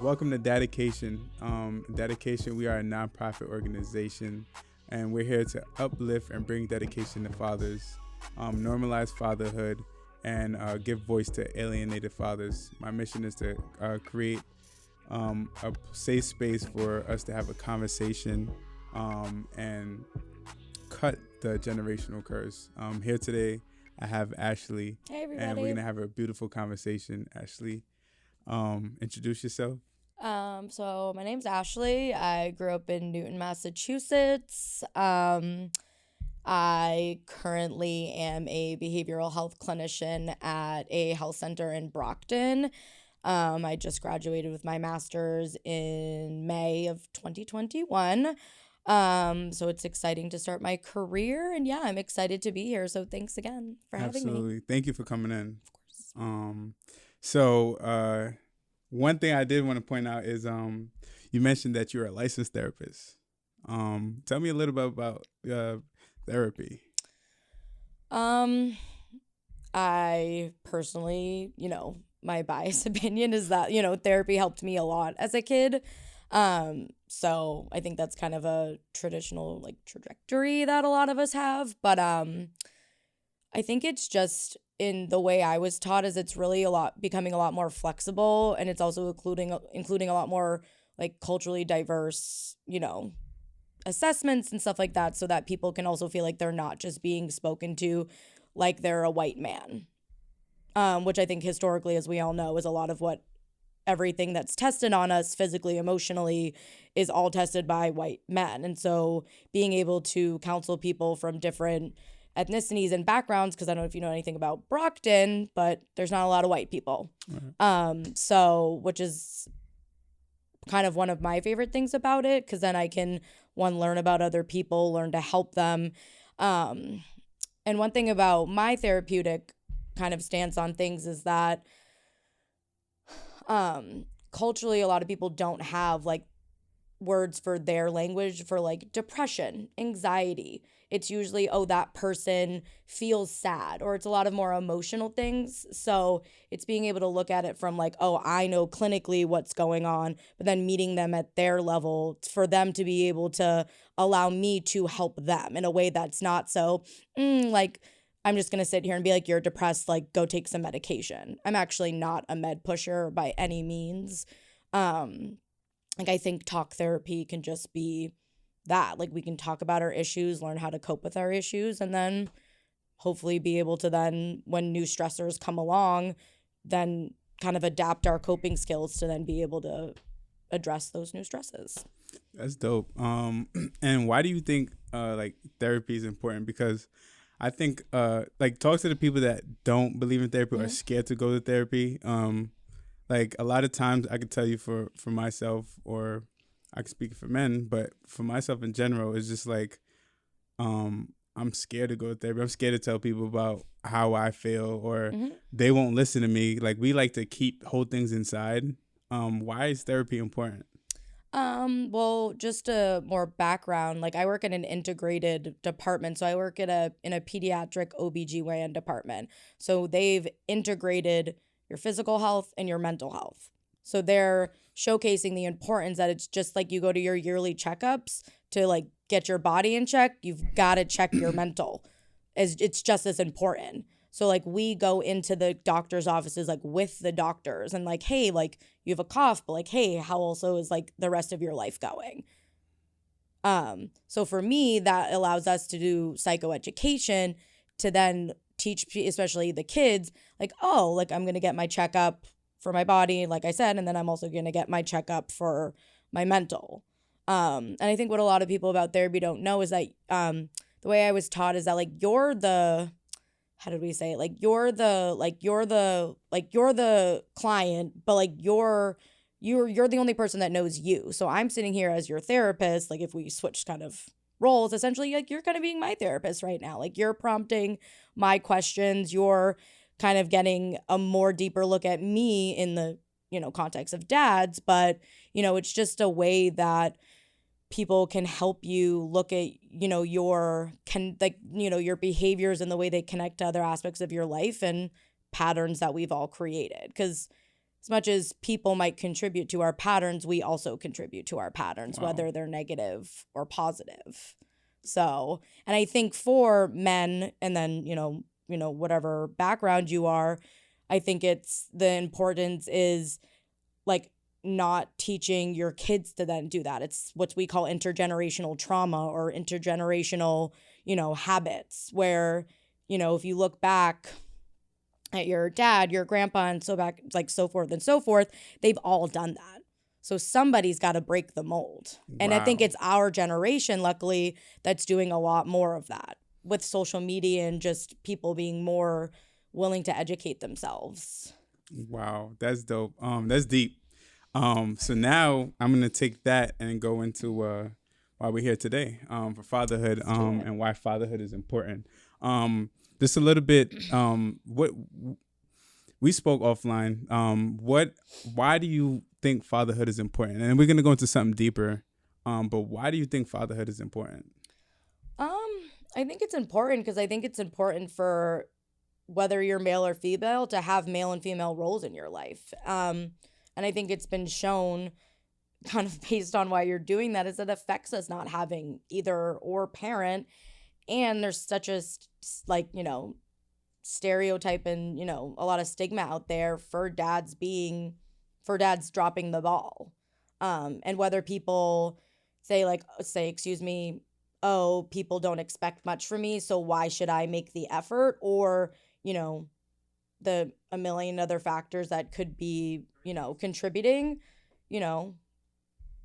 Welcome to DADAcation. DADAcation, we are a nonprofit organization, and we're here to uplift and bring dedication to fathers, normalize fatherhood, and give voice to alienated fathers. My mission is to create a safe space for us to have a conversation and cut the generational curse. Here today, I have Ashley. Hey, everybody. And we're going to have a beautiful conversation. Ashley, introduce yourself. So my name's Ashley. I grew up in Newton, Massachusetts. I currently am a behavioral health clinician at a health center in Brockton. I just graduated with my master's in May of 2021. So it's exciting to start my career, and yeah, I'm excited to be here. So thanks again for having me. Absolutely. Thank you for coming in. Of course. One thing I did want to point out is you mentioned that you're a licensed therapist. Tell me a little bit about therapy. I personally, my biased opinion is that, therapy helped me a lot as a kid. So I think that's kind of a traditional trajectory that a lot of us have. But I think it's just in the way I was taught is it's really becoming a lot more flexible, and it's also including a lot more culturally diverse, assessments and stuff like that, so that people can also feel like they're not just being spoken to like they're a white man, which I think historically, as we all know, is a lot of what everything that's tested on us physically, emotionally, is all tested by white men. And so being able to counsel people from different ethnicities and backgrounds, because I don't know if you know anything about Brockton, but there's not a lot of white people. Mm-hmm. So which is kind of one of my favorite things about it, because then I can, learn about other people, learn to help them. And one thing about my therapeutic kind of stance on things is that culturally, a lot of people don't have words for their language for depression, anxiety. It's usually, that person feels sad, or it's a lot of more emotional things. So it's being able to look at it from I know clinically what's going on, but then meeting them at their level for them to be able to allow me to help them in a way that's not so I'm just going to sit here and be you're depressed, go take some medication. I'm actually not a med pusher by any means. I think talk therapy can just be that. We can talk about our issues, learn how to cope with our issues, and then hopefully be able to then, when new stressors come along, then kind of adapt our coping skills to then be able to address those new stresses. That's dope. And why do you think therapy is important? Because I think talk to the people that don't believe in therapy, mm-hmm. or are scared to go to therapy. A lot of times I could tell you for myself, or I can speak for men, but for myself in general, it's just I'm scared to go to therapy. I'm scared to tell people about how I feel, or mm-hmm. they won't listen to me. We like to hold things inside. Why is therapy important? Well, just a more background, I work in an integrated department. So I work in a pediatric OBGYN department. So they've integrated your physical health and your mental health. So they're showcasing the importance that it's just you go to your yearly checkups to get your body in check. You've got to check your mental. It's just as important. So we go into the doctor's offices with the doctors and hey, you have a cough, but hey, how also is the rest of your life going? So for me, that allows us to do psychoeducation to then teach, especially the kids, I'm going to get my checkup for my body, like I said, and then I'm also going to get my checkup for my mental. And I think what a lot of people about therapy don't know is that the way I was taught is that you're the, how did we say it? You're the client, but you're the only person that knows you. So I'm sitting here as your therapist. If we switch kind of roles, essentially, you're kind of being my therapist right now. You're prompting my questions. You're kind of getting a more deeper look at me in the, context of dads. But, it's just a way that people can help you look at, your behaviors and the way they connect to other aspects of your life and patterns that we've all created. Because as much as people might contribute to our patterns, we also contribute to our patterns, Wow. whether they're negative or positive. So, and I think for men, and then, whatever background you are, I think it's the importance is like not teaching your kids to then do that. It's what we call intergenerational trauma or intergenerational, habits where, if you look back at your dad, your grandpa, and so back, like so forth and so forth, they've all done that. So somebody's got to break the mold. And I think Wow. it's our generation, luckily, that's doing a lot more of that with social media and just people being more willing to educate themselves. Wow, that's dope. That's deep. So now I'm gonna take that and go into why we're here today. For fatherhood. And why fatherhood is important. Just a little bit. What we spoke offline. Why do you think fatherhood is important? And we're gonna go into something deeper. But why do you think fatherhood is important? I think it's important because I think it's important for whether you're male or female to have male and female roles in your life. And I think it's been shown kind of based on why you're doing that is it affects us not having either or parent. And there's such a stereotype and, a lot of stigma out there for dads dropping the ball. And whether people say, excuse me, oh, people don't expect much from me, so why should I make the effort? Or, a million other factors that could be, contributing,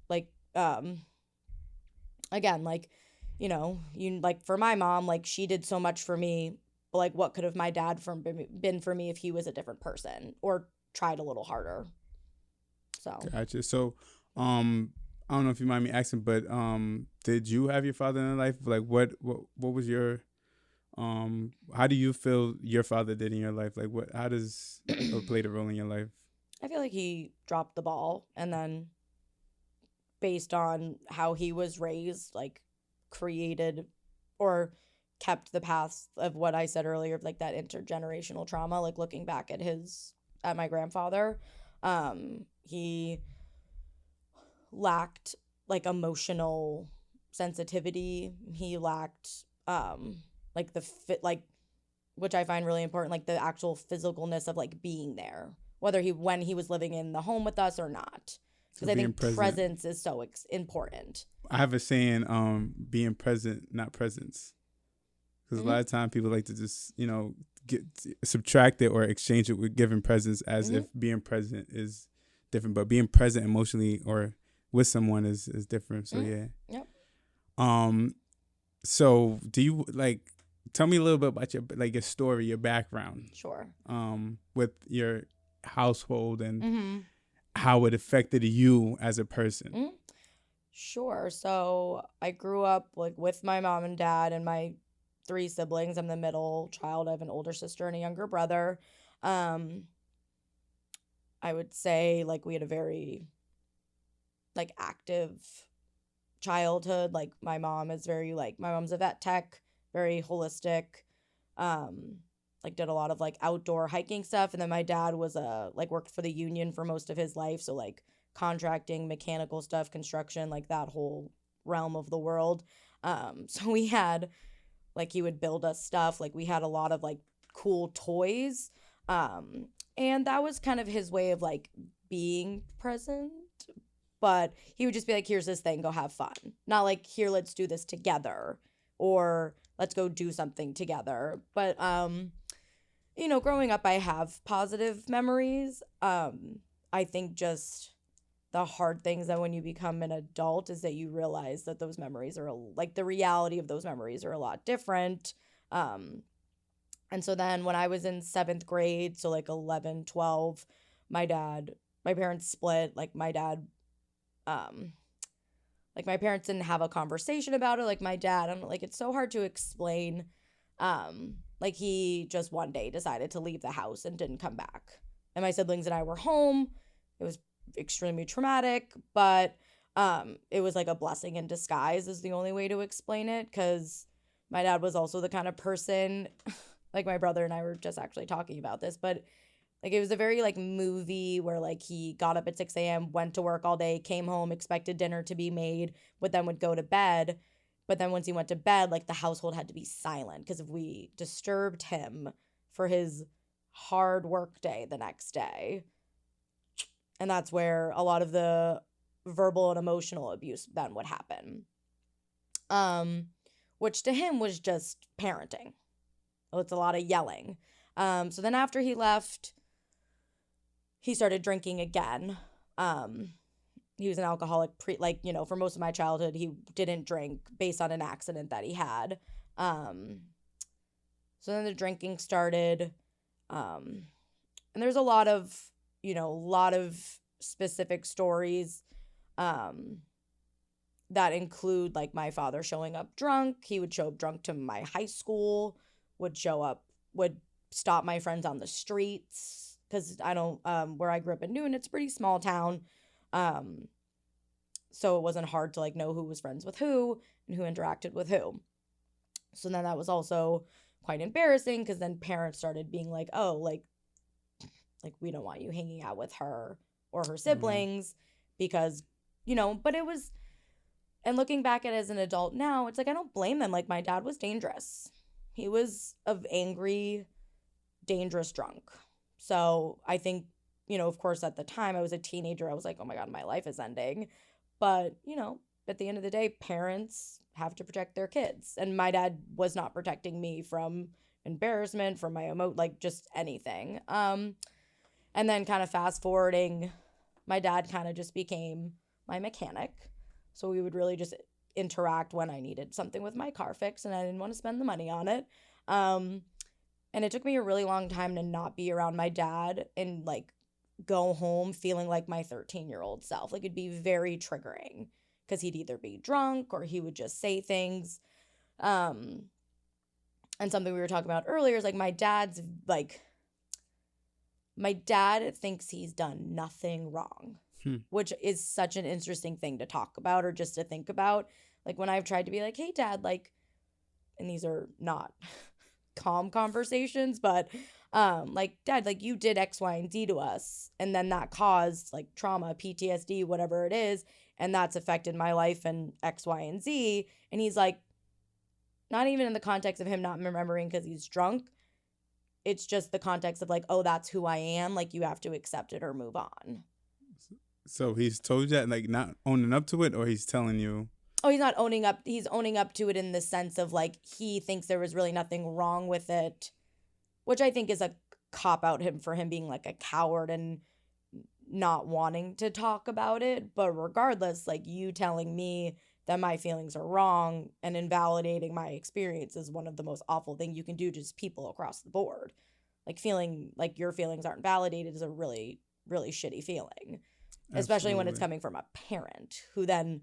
like, again, for my mom, like she did so much for me, but like what could have my dad been for me if he was a different person or tried a little harder? So. Gotcha. So, I don't know if you mind me asking, but did you have your father in your life? Like, what was your how do you feel your father did in your life? Like, how does or played a role in your life? I feel like he dropped the ball, and then based on how he was raised, like created or kept the path of what I said earlier, of like that intergenerational trauma, like looking back at my grandfather, he lacked like emotional sensitivity. He lacked like the fit, like, which I find really important, like the actual physicalness of like being there, when he was living in the home with us or not. Because I think presence is so important. I have a saying, being present, not presence. Because a lot of times people like to just, subtract it or exchange it with giving presence as if being present is different. But being present emotionally or with someone is different. So, yeah. Yep. So do you tell me a little bit about your story, your background. Sure. With your household and how it affected you as a person. Sure. So I grew up like with my mom and dad and my 3 siblings. I'm the middle child. I have an older sister and a younger brother. I would say like we had a very like active childhood. Like my mom's a vet tech, very holistic. Like did a lot of like outdoor hiking stuff, and then my dad was worked for the union for most of his life, so like contracting, mechanical stuff, construction, like that whole realm of the world. So we had like he would build us stuff, like we had a lot of like cool toys, and that was kind of his way of like being present. But he would just be like, here's this thing, go have fun. Not like, here, let's do this together, or let's go do something together. But growing up, I have positive memories. I think just the hard things that when you become an adult is that you realize that those memories are like the reality of those memories are a lot different. And so then when I was in 7th grade, so like 11, 12, my parents split. Like my dad, like my parents didn't have a conversation about it. Like my dad, I'm like, it's so hard to explain. Like he just one day decided to leave the house and didn't come back. And my siblings and I were home. It was extremely traumatic, but it was like a blessing in disguise is the only way to explain it, because my dad was also the kind of person like my brother and I were just actually talking about this, but like it was a very like movie where like he got up at 6 a.m., went to work all day, came home, expected dinner to be made, but then would go to bed. But then once he went to bed, like the household had to be silent because if we disturbed him for his hard work day the next day, and that's where a lot of the verbal and emotional abuse then would happen. Which to him was just parenting. It's a lot of yelling. So then after he left, he started drinking again. He was an alcoholic for most of my childhood, he didn't drink based on an accident that he had. So then the drinking started. And there's a lot of specific stories that include like my father showing up drunk. He would show up drunk to my high school, would stop my friends on the streets because I don't, where I grew up in Newton, it's a pretty small town. So it wasn't hard to like know who was friends with who and who interacted with who. So then that was also quite embarrassing because then parents started being like, oh, like we don't want you hanging out with her or her siblings because, but it was, and looking back at it as an adult now, it's like, I don't blame them. Like my dad was dangerous. He was an angry, dangerous drunk. So I think, of course, at the time I was a teenager, I was like, oh my God, my life is ending. But, at the end of the day, parents have to protect their kids. And my dad was not protecting me from embarrassment, from my just anything. And then kind of fast forwarding, my dad kind of just became my mechanic. So we would really just interact when I needed something with my car fixed and I didn't want to spend the money on it. And it took me a really long time to not be around my dad and like go home feeling like my 13-year-old self. Like it'd be very triggering because he'd either be drunk or he would just say things. And something we were talking about earlier is like my dad thinks he's done nothing wrong, which is such an interesting thing to talk about or just to think about. Like when I've tried to be like, hey, Dad, like, and these are not calm conversations, but like, Dad, like you did X, Y, and Z to us. And then that caused like trauma, PTSD, whatever it is. And that's affected my life and X, Y, and Z. And he's like, not even in the context of him not remembering because he's drunk. It's just the context of like, oh, that's who I am. Like you have to accept it or move on. So he's told you that, like not owning up to it, or he's telling you? Oh, he's not owning up. He's owning up to it in the sense of like he thinks there was really nothing wrong with it, which I think is a cop out for him being like a coward and not wanting to talk about it. But regardless, like you telling me that my feelings are wrong and invalidating my experience is one of the most awful things you can do to just people across the board. Like feeling like your feelings aren't validated is a really, really shitty feeling, especially when it's coming from a parent who then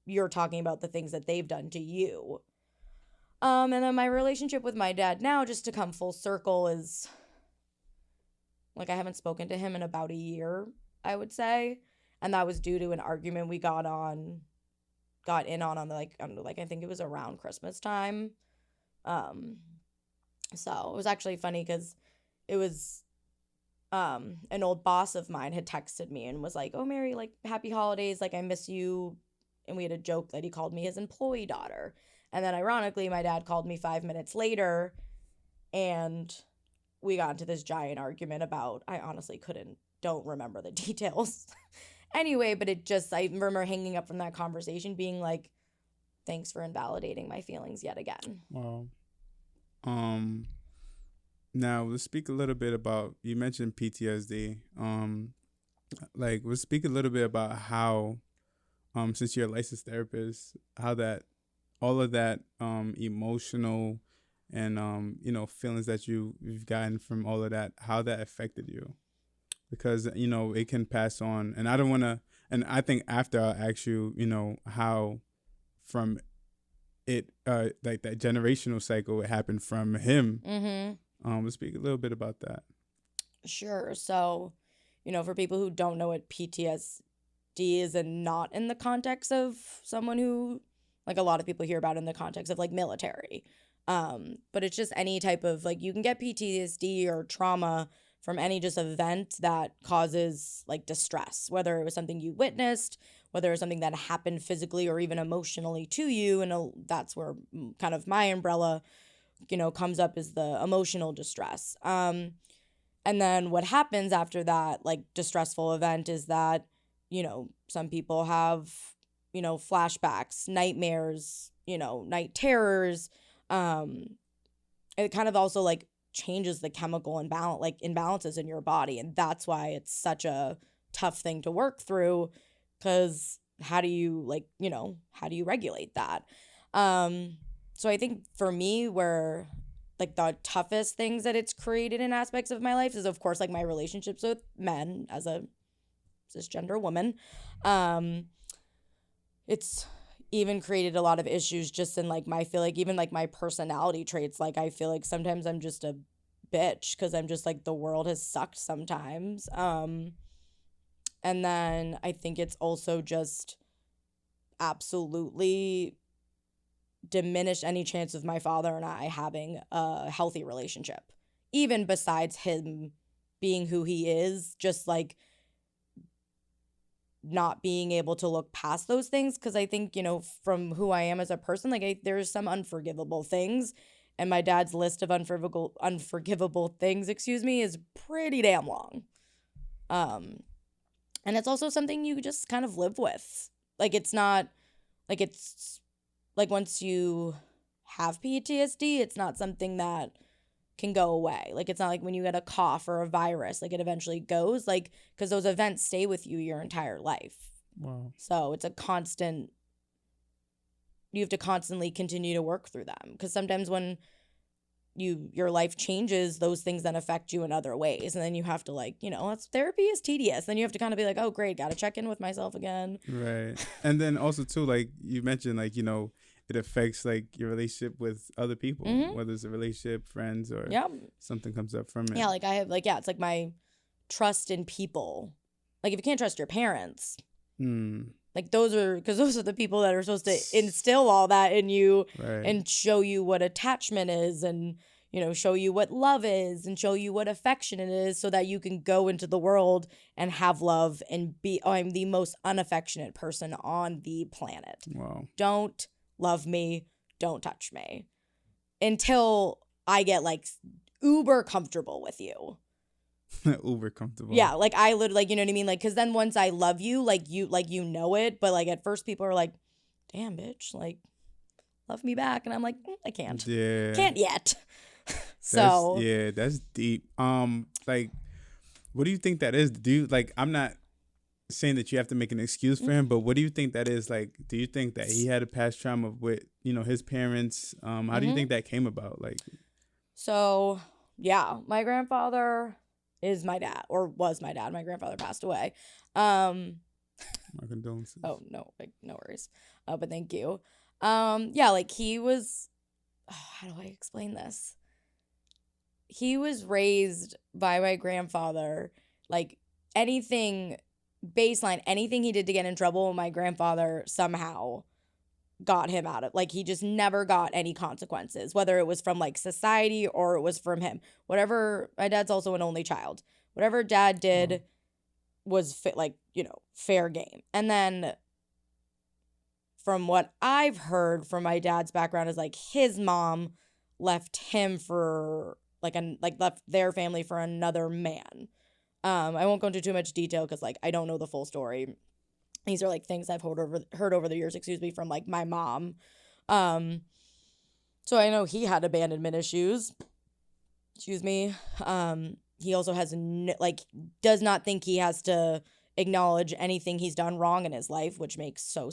you're talking about the things that they've done to you. And then my relationship with my dad now, just to come full circle, is like I haven't spoken to him in about a year, I would say. And that was due to an argument we got in on I think it was around Christmas time. So it was actually funny because it was an old boss of mine had texted me and was like, oh, Mary, like happy holidays, like I miss you. And we had a joke that he called me his employee daughter. And then ironically, my dad called me 5 minutes later and we got into this giant argument about, I honestly don't remember the details. Anyway, but I remember hanging up from that conversation being like, thanks for invalidating my feelings yet again. Wow. Now let's speak a little bit about, you mentioned PTSD. Let's speak a little bit about how, since you're a licensed therapist, how that, all of that, emotional and, feelings that you've gotten from all of that, how that affected you. Because, it can pass on. And I don't want to, and I think after I'll ask you, how from it, like that generational cycle, it happened from him. Mm-hmm. We'll speak a little bit about that. Sure. So, for people who don't know what PTSD is and not in the context of someone who, like a lot of people hear about in the context of like military. But it's just any type of, like, you can get PTSD or trauma from any just event that causes like distress, whether it was something you witnessed, whether it was something that happened physically or even emotionally to you. And that's where kind of my umbrella, comes up, is the emotional distress. And then what happens after that, like, distressful event is that, some people have, flashbacks, nightmares, night terrors. It kind of also like changes the chemical imbalances in your body. And that's why it's such a tough thing to work through, because how do you regulate that? So I think for me, where like the toughest things that it's created in aspects of my life is, of course, like my relationships with men as a cisgender woman. It's even created a lot of issues just in like even like my personality traits. Like, I feel like sometimes I'm just a bitch because I'm just like, the world has sucked sometimes. And then I think it's also just absolutely diminished any chance of my father and I having a healthy relationship, even besides him being who he is, just like not being able to look past those things. Because I think, from who I am as a person, like, there's some unforgivable things, and my dad's list of unforgivable things, is pretty damn long. And it's also something you just kind of live with. Like, it's not like, it's like, once you have PTSD, it's not something that can go away. Like, it's not like when you get a cough or a virus, like, it eventually goes, like, because those events stay with you your entire life. Wow. So it's you have to constantly continue to work through them, because sometimes when your life changes, those things then affect you in other ways, and then you have to, like, therapy is tedious. Then you have to kind of be like, oh great, gotta check in with myself again. Right. And then also too, like you mentioned, like, it affects like your relationship with other people, whether it's a relationship, friends, or something comes up from it. Yeah, like I have, like, it's like my trust in people. Like, if you can't trust your parents, like, those are the people that are supposed to instill all that in you, right, and show you what attachment is, and show you what love is, and show you what affection it is, so that you can go into the world and have love and be, oh, I'm the most unaffectionate person on the planet. Wow. Don't love me, don't touch me, until I get like uber comfortable with you. Uber comfortable. Yeah, like, I literally, like, you know what I mean? Like, because then once I love you, like, you know it, but like at first people are like, damn, bitch, like, love me back. And I'm like, I can't. Yeah. Can't yet. So. That's deep. Like, what do you think that is? Do you, like, I'm not saying that you have to make an excuse for him, but what do you think that is? Like, do you think that he had a past trauma with, his parents? How do you think that came about? Like, so yeah, my grandfather is my dad, or was my dad. My grandfather passed away. My condolences. Oh no, like, no worries. But thank you. Yeah, like, he was, how do I explain this? He was raised by my grandfather. Like, anything he did to get in trouble, my grandfather somehow got him out of, like, he just never got any consequences, whether it was from like society or it was from him. Whatever, my dad's also an only child. Whatever dad did was fair game. And then from what I've heard from my dad's background is, like, his mom left him for left their family for another man. I won't go into too much detail because, like, I don't know the full story. These are like things I've heard over the years, from like my mom. So I know he had abandonment issues. He also has does not think he has to acknowledge anything he's done wrong in his life, which makes so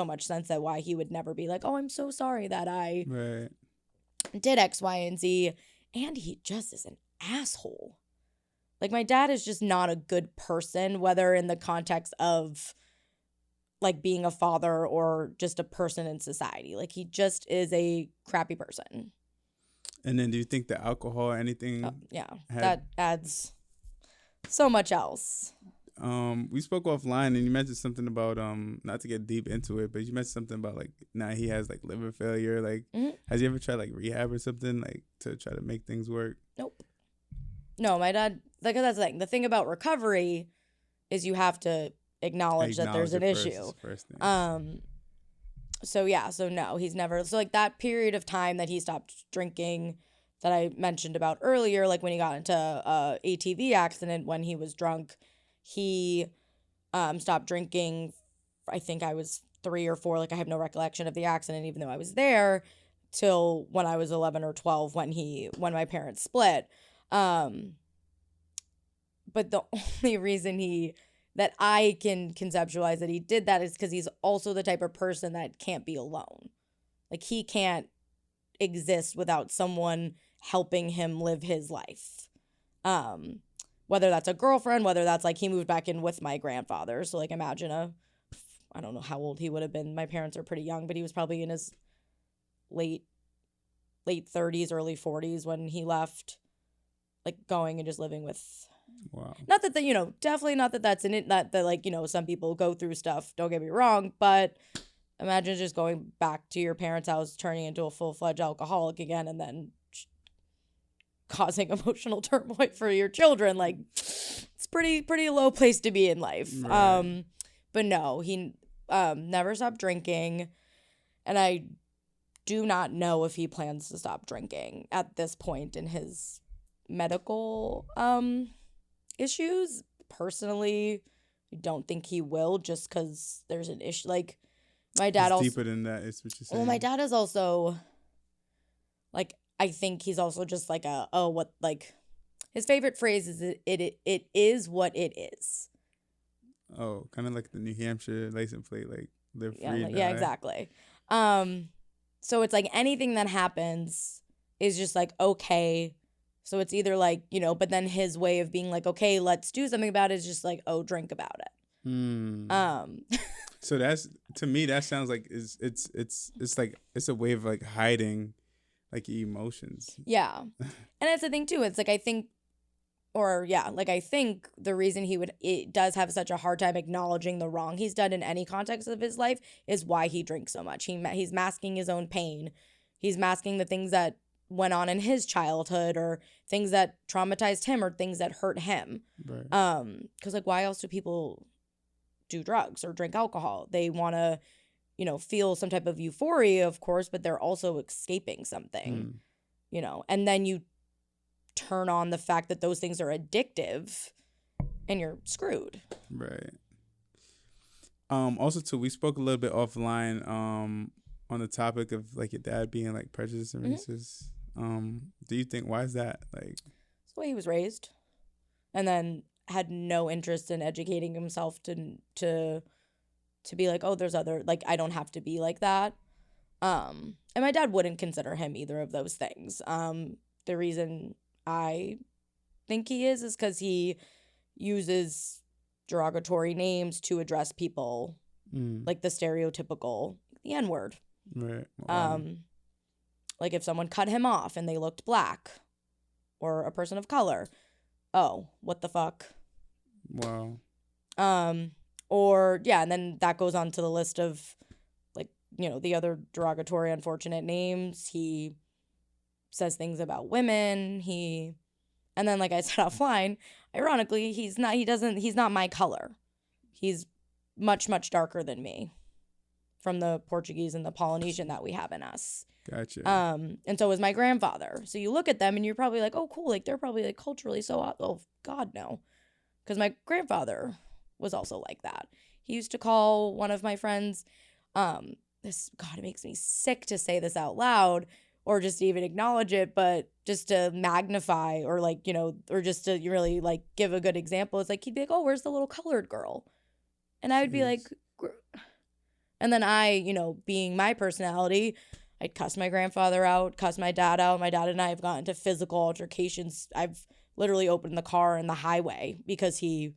much sense that why he would never be like, oh, I'm so sorry that I did X, Y, and Z. And he just is an asshole. Like, my dad is just not a good person, whether in the context of like being a father or just a person in society. Like, he just is a crappy person. And then do you think the alcohol or anything? That adds so much else. We spoke offline, and you mentioned something about not to get deep into it, but you mentioned something about like now he has like liver failure. Like, has he ever tried like rehab or something like to try to make things work? Nope. No, my dad. Like that's the thing. The thing about recovery is you have to acknowledge that there's an issue. First thing. So yeah. So no, he's never. So like that period of time that he stopped drinking, that I mentioned about earlier, like when he got into a ATV accident when he was drunk, he stopped drinking. I think I was 3 or 4. Like I have no recollection of the accident, even though I was there, till when I was 11 or 12 when my parents split. But the only reason that I can conceptualize that he did that is because he's also the type of person that can't be alone. Like he can't exist without someone helping him live his life. Whether that's a girlfriend, whether that's like he moved back in with my grandfather. So like imagine I don't know how old he would have been. My parents are pretty young, but he was probably in his late 30s, early 40s when he left, like going and just living with. Wow. Not that definitely not that that's in it. Not that like, some people go through stuff. Don't get me wrong, but imagine just going back to your parents' house, turning into a full-fledged alcoholic again, and then causing emotional turmoil for your children. Like it's pretty low place to be in life. Right. But no, he never stopped drinking, and I do not know if he plans to stop drinking at this point in his medical issues. Personally, I don't think he will, just because there's an issue. Like my dad it's also deeper than that. Is what you're saying. well, my dad is also like, I think he's also just like his favorite phrase is it is what it is. Oh, kind of like the New Hampshire license plate, like live free. Yeah, exactly. So it's like anything that happens is just like okay. So it's either like, but then his way of being like, okay, let's do something about it is just like, oh, drink about it. So that's, to me, that sounds like it's like it's a way of like hiding like emotions. Yeah. And that's the thing too. It's like I think the reason it does have such a hard time acknowledging the wrong he's done in any context of his life is why he drinks so much. He's masking his own pain. He's masking the things that went on in his childhood or things that traumatized him or things that hurt him. Right. Because like why else do people do drugs or drink alcohol? They want to, feel some type of euphoria, of course, but they're also escaping something, and then you turn on the fact that those things are addictive and you're screwed. Right. Also too, we spoke a little bit offline on the topic of like your dad being like prejudiced and racist. Do you think, why is that? Like, it's the way he was raised, and then had no interest in educating himself to be like, oh, there's other, like, I don't have to be like that. And my dad wouldn't consider him either of those things. The reason I think he is because he uses derogatory names to address people, like the stereotypical, the N-word. Right. Wow. Like if someone cut him off and they looked black or a person of color, oh, what the fuck? Wow. And then that goes on to the list of like, the other derogatory, unfortunate names. He says things about women. And then like I said offline, ironically, he's not my color. He's much, much darker than me from the Portuguese and the Polynesian that we have in us. Gotcha. And so is my grandfather. So you look at them and you're probably like, oh, cool. Like they're probably like culturally so, oh God, no. Because my grandfather was also like that. He used to call one of my friends, God, it makes me sick to say this out loud or just to even acknowledge it, but just to magnify or like, or just to really like give a good example. It's like, he'd be like, oh, where's the little colored girl? And I would be like, and then I, being my personality, I'd cuss my grandfather out, cuss my dad out. My dad and I have gotten into physical altercations. I've literally opened the car in the highway because he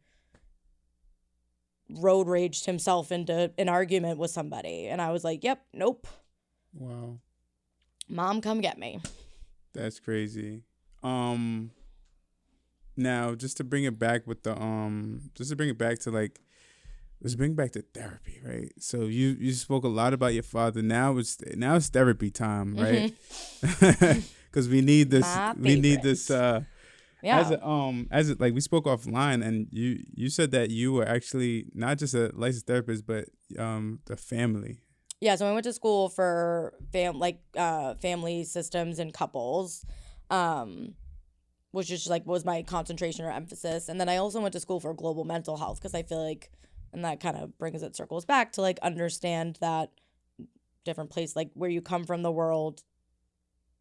road raged himself into an argument with somebody. And I was like, yep, nope. Wow. Mom, come get me. That's crazy. Now, just to bring it back with the just to bring it back to like, let's bring back to therapy, right? So you spoke a lot about your father. Now it's therapy time, right? Because we need this. My We need this. favorite. As Yeah. like we spoke offline, and you said that you were actually not just a licensed therapist, but the family. Yeah, so I went to school for family systems and couples, um, which is like was my concentration or emphasis. And then I also went to school for global mental health because I feel like, and that kind of brings it circles back to like understand that different place, like where you come from the world,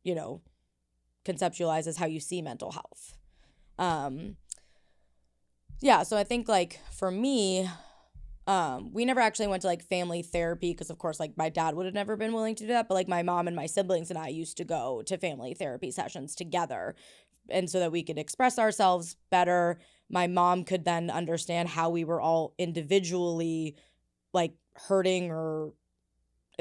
you know, conceptualizes how you see mental health. Um, yeah, so I think like for me, we never actually went to like family therapy because of course like my dad would have never been willing to do that, but like my mom and my siblings and I used to go to family therapy sessions together, and so that we could express ourselves better. My mom could then understand how we were all individually like hurting, or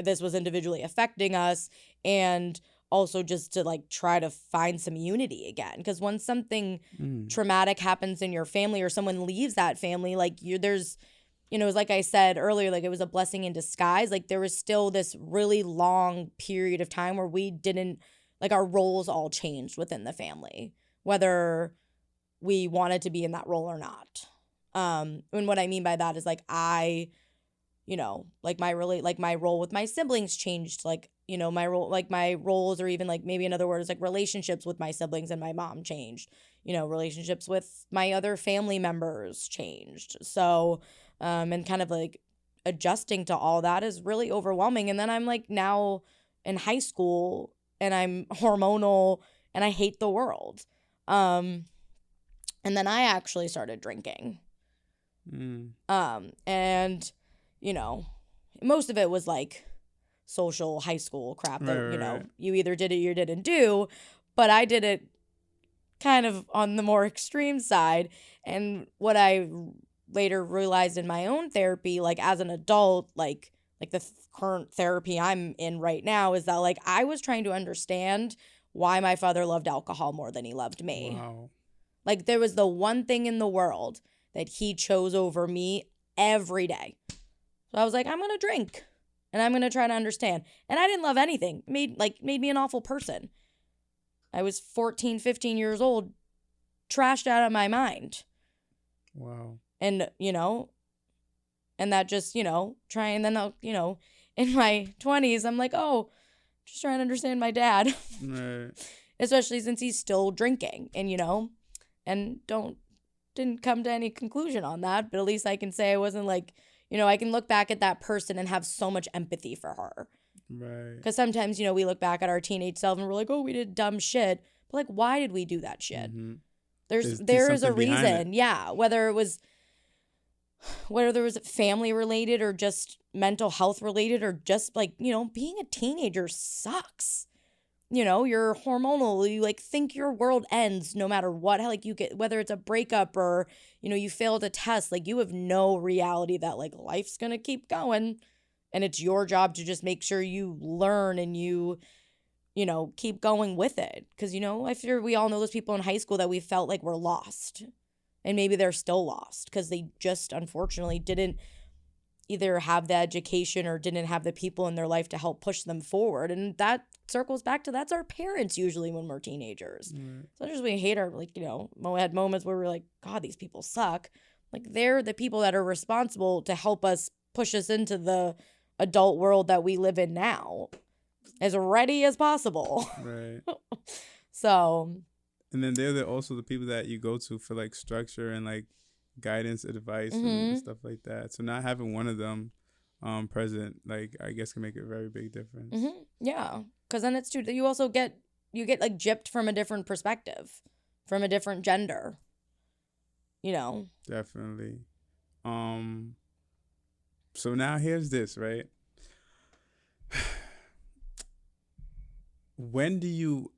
this was individually affecting us, and also just to like try to find some unity again, because when something Mm. traumatic happens in your family or someone leaves that family, like there's, it was like I said earlier, like it was a blessing in disguise. Like there was still this really long period of time where we didn't, like our roles all changed within the family, whether we wanted to be in that role or not. And what I mean by that is like like my role with my siblings changed, like, my roles, or even like maybe another word is like relationships with my siblings and my mom changed. Relationships with my other family members changed. So, and kind of like adjusting to all that is really overwhelming. And then I'm like now in high school and I'm hormonal and I hate the world. And then I actually started drinking. Mm. And most of it was like social high school crap Right, that, right, right. you either did it or you didn't do, but I did it kind of on the more extreme side. And what I later realized in my own therapy, like as an adult, like the current therapy I'm in right now, is that like I was trying to understand why my father loved alcohol more than he loved me. Wow. Like there was the one thing in the world that he chose over me every day. So I was like, I'm going to drink and I'm going to try to understand. And I didn't love anything. Made me an awful person. I was 14, 15 years old, trashed out of my mind. Wow. And, and that just, trying, then, in my 20s, I'm like, oh, just trying to understand my dad. Right. Especially since he's still drinking and, and didn't come to any conclusion on that, but at least I can say I wasn't like, I can look back at that person and have so much empathy for her. Right. Because sometimes, we look back at our teenage self and we're like, oh, we did dumb shit. But like, why did we do that shit? Mm-hmm. There is a something behind reason. Yeah. Whether there was family related or just mental health related, or just like, being a teenager sucks. You're hormonal, you like think your world ends no matter what, like you get, whether it's a breakup or, you failed a test, like you have no reality that like life's gonna keep going. And it's your job to just make sure you learn and you keep going with it. Because, I figure we all know those people in high school that we felt like were lost. And maybe they're still lost because they just unfortunately didn't either have the education or didn't have the people in their life to help push them forward. And that circles back to that's our parents usually when we're teenagers. So just we hate our, like, we had moments where we're like, God, these people suck. Like they're the people that are responsible to help us push us into the adult world that we live in now as ready as possible. Right. So. And then they're also the people that you go to for like structure and like guidance, advice, Mm-hmm. and stuff like that. So not having one of them present, like I guess can make a very big difference. Mm-hmm. Yeah, because then it's too. You also get like gypped from a different perspective, from a different gender. Definitely. So now here's this, right? When do you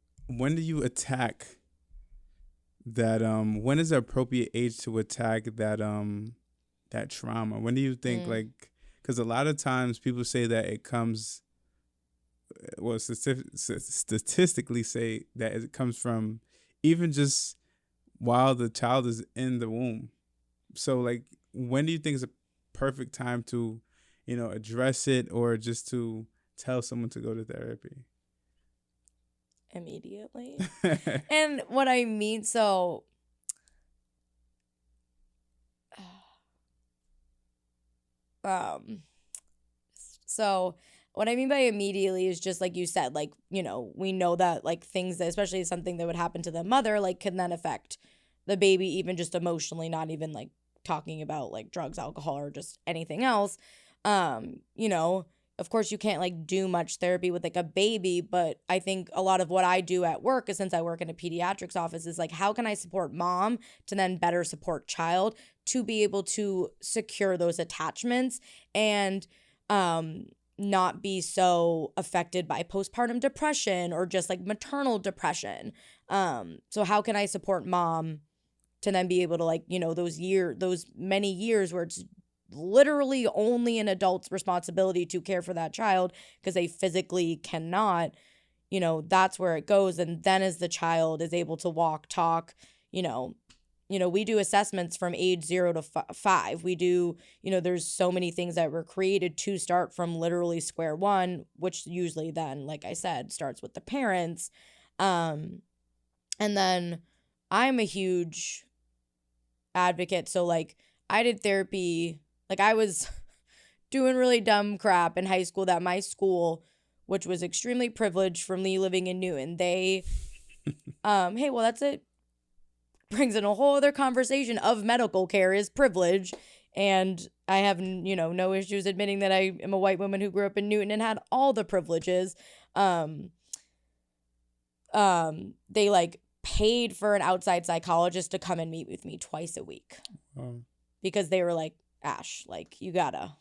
attack that when is the appropriate age to attack that that trauma? When do you think like, because a lot of times people say that it comes, well, statistically say that it comes from even just while the child is in the womb. So like, when do you think is a perfect time to, address it, or just to tell someone to go to therapy? Immediately. And what I mean, so so what I mean by immediately is just like you said, like, we know that like things that, especially something that would happen to the mother, like can then affect the baby, even just emotionally, not even like talking about like drugs, alcohol, or just anything else. You know, of course you can't like do much therapy with like a baby, but I think a lot of what I do at work is, since I work in a pediatrics office, is like, how can I support mom to then better support child to be able to secure those attachments and not be so affected by postpartum depression or just like maternal depression. So how can I support mom to then be able to, like, those many years where it's literally only an adult's responsibility to care for that child because they physically cannot, that's where it goes. And then as the child is able to walk, talk, we do assessments from age 0 to 5. We do, there's so many things that were created to start from literally square one, which usually then, like I said, starts with the parents. And then I'm a huge advocate. So like I did therapy, like I was doing really dumb crap in high school that my school, which was extremely privileged for me living in Newton, they, hey, well, that's it. Brings in a whole other conversation of medical care is privilege. And I have, no issues admitting that I am a white woman who grew up in Newton and had all the privileges. They like paid for an outside psychologist to come and meet with me twice a week. Because they were like, Ash, like, you gotta.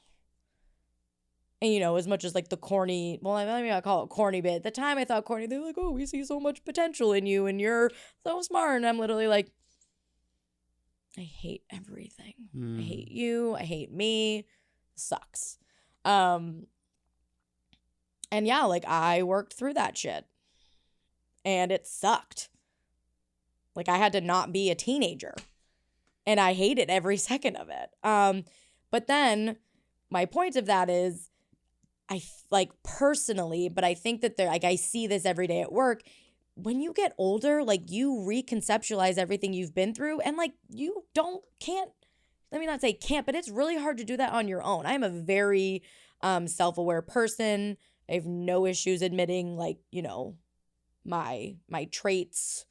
And, as much as like the corny, well, I mean, I call it corny, but at the time I thought corny. They're like, oh, we see so much potential in you and you're so smart. And I'm literally like, I hate everything. I hate you. I hate me. Sucks. And yeah, like I worked through that shit and it sucked. Like I had to not be a teenager and I hated every second of it. But then my point of that is, I like personally, but I think that like I see this every day at work. When you get older, like you reconceptualize everything you've been through and like can't, let me not say can't, but it's really hard to do that on your own. I'm a very self-aware person. I have no issues admitting like, my traits,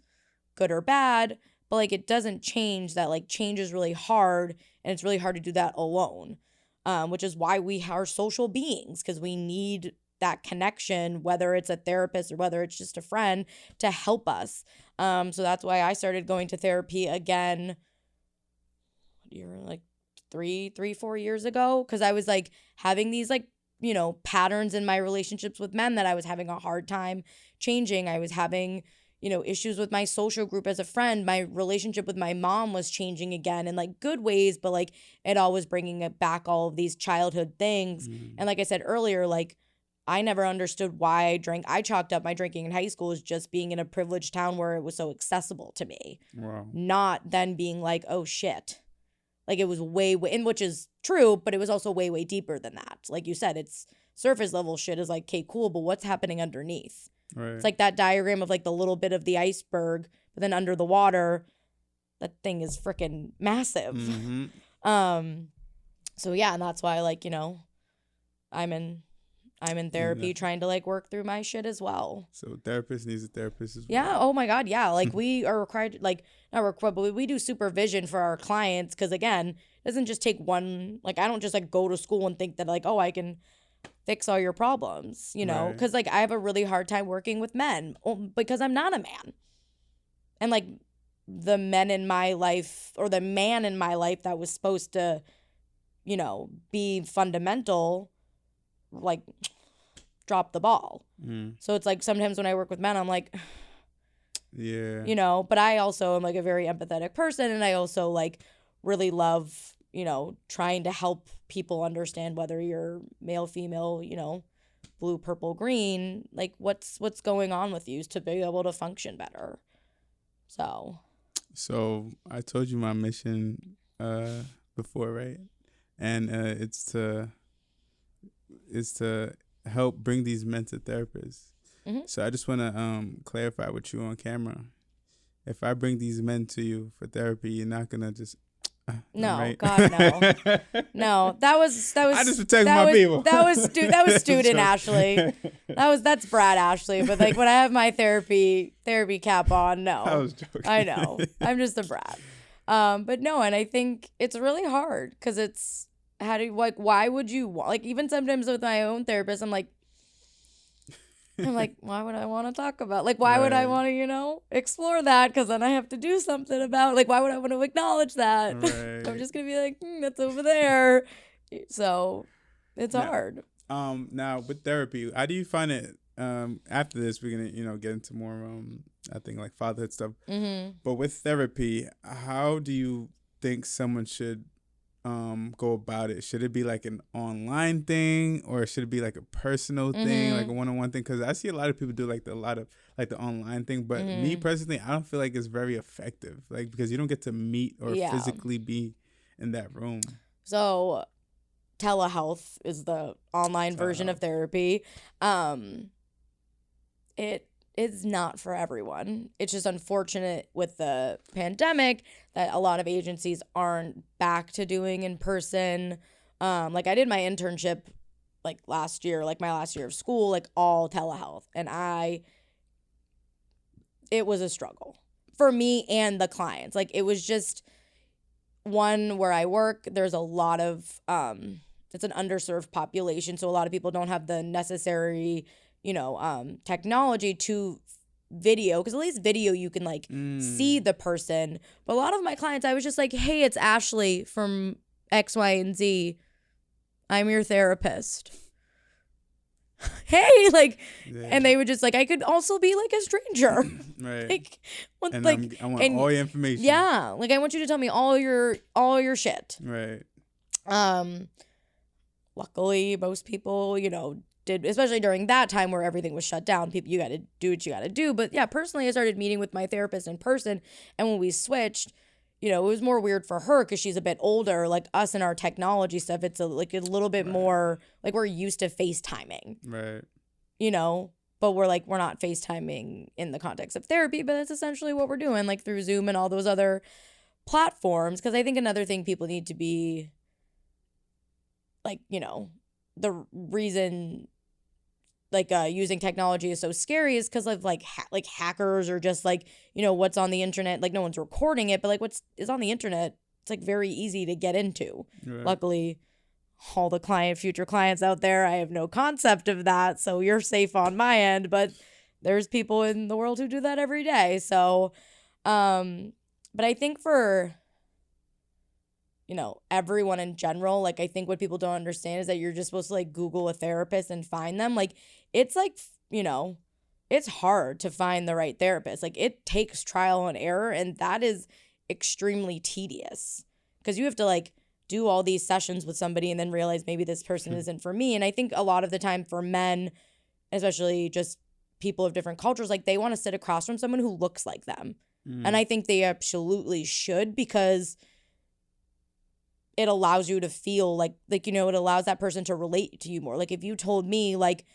good or bad, but like it doesn't change that like change is really hard and it's really hard to do that alone. Which is why we are social beings, because we need that connection, whether it's a therapist or whether it's just a friend, to help us. So that's why I started going to therapy again, like 4 years ago, because I was like having these like, patterns in my relationships with men that I was having a hard time changing. I was having issues with my social group as a friend. My relationship with my mom was changing again in like good ways, but like it all was bringing it back, all of these childhood things. And like I said earlier, like I never understood why I drank. I chalked up my drinking in high school as just being in a privileged town where it was so accessible to me. Wow. Not then being like, oh shit. Like it was way, and which is true, but it was also way, way deeper than that. Like you said, it's surface level shit is like, okay, cool, but what's happening underneath? Right. It's like that diagram of like the little bit of the iceberg, but then under the water, that thing is freaking massive. So yeah, and that's why like, I'm in therapy trying to like work through my shit as well. So therapist needs a therapist as well. Yeah. Oh my God. Yeah. Like we are required, like not required, but we do supervision for our clients. Cause again, it doesn't just take one, like I don't just like go to school and think that like, oh, I can fix all your problems, Right. because like I have a really hard time working with men because I'm not a man. And like the men in my life, or the man in my life that was supposed to, be fundamental, like drop the ball. So it's like sometimes when I work with men, I'm like, yeah, but I also am like a very empathetic person, and I also like really love trying to help people understand whether you're male, female, blue, purple, green, like what's going on with you to be able to function better. So So I told you my mission before, right? And it's to help bring these men to therapists. Hmm. So I just want to clarify with you on camera. If I bring these men to you for therapy, you're not gonna just No, right? God, no. No, that was I just protect my people. That was student Joke. Ashley. That's Brad Ashley. But like when I have my therapy cap on, no. I was joking. I know. I'm just a Brad. But no, and I think it's really hard because it's why would you like even sometimes with my own therapist, I'm like, why would I want to talk about? Like, why would I Right. want to, explore that? Because then I have to do something about it. Like, why would I want to acknowledge that? Right. I'm just going to be like, that's over there. So it's Now- hard. Now with therapy, how do you find it? After this, we're gonna get into more I think like fatherhood stuff. Mm-hmm. But with therapy, how do you think someone should go about it? Should it be like an online thing, or should it be like a personal thing, like a one-on-one thing? Because I see a lot of people do like the online thing, but me personally, I don't feel like it's very effective. Like because you don't get to meet or Yeah. physically be in that room. So telehealth is the online version of therapy. It is not for everyone. It's just unfortunate with the pandemic that a lot of agencies aren't back to doing in person. Like I did my internship like last year, like my last year of school, like all telehealth. And it was a struggle for me and the clients. Like it was just one where I work, there's a lot of it's an underserved population, so a lot of people don't have the necessary, technology to video, because at least video you can like see the person. But a lot of my clients, I was just like, hey, it's Ashley from X, Y, and Z. I'm your therapist. Hey, like, Yeah. and they would just like, I could also be like a stranger. Right. Like, what, And like, I want and all your information. yeah, like I want you to tell me all your shit. Right. Luckily most people, did, especially during that time where everything was shut down. People, you got to do what you got to do. But yeah, personally, I started meeting with my therapist in person, and when we switched, it was more weird for her because she's a bit older. Like us and our technology stuff, it's a little bit more like we're used to FaceTiming. Right. But we're not FaceTiming in the context of therapy, but that's essentially what we're doing, like through Zoom and all those other platforms. Because I think another thing people need to be like, the reason using technology is so scary is because of like hackers, or just like, what's on the internet. Like no one's recording it, but like what's is on the internet, it's like very easy to get into. Right. Luckily, all the future clients out there, I have no concept of that, so you're safe on my end. But there's people in the world who do that every day. So, but I think for everyone in general, like I think what people don't understand is that you're just supposed to like Google a therapist and find them. Like it's like, it's hard to find the right therapist. Like it takes trial and error, and that is extremely tedious because you have to like do all these sessions with somebody and then realize maybe this person isn't for me. And I think a lot of the time for men, especially just people of different cultures, like they want to sit across from someone who looks like them. And I think they absolutely should, because it allows you to feel like it allows that person to relate to you more. Like if you told me like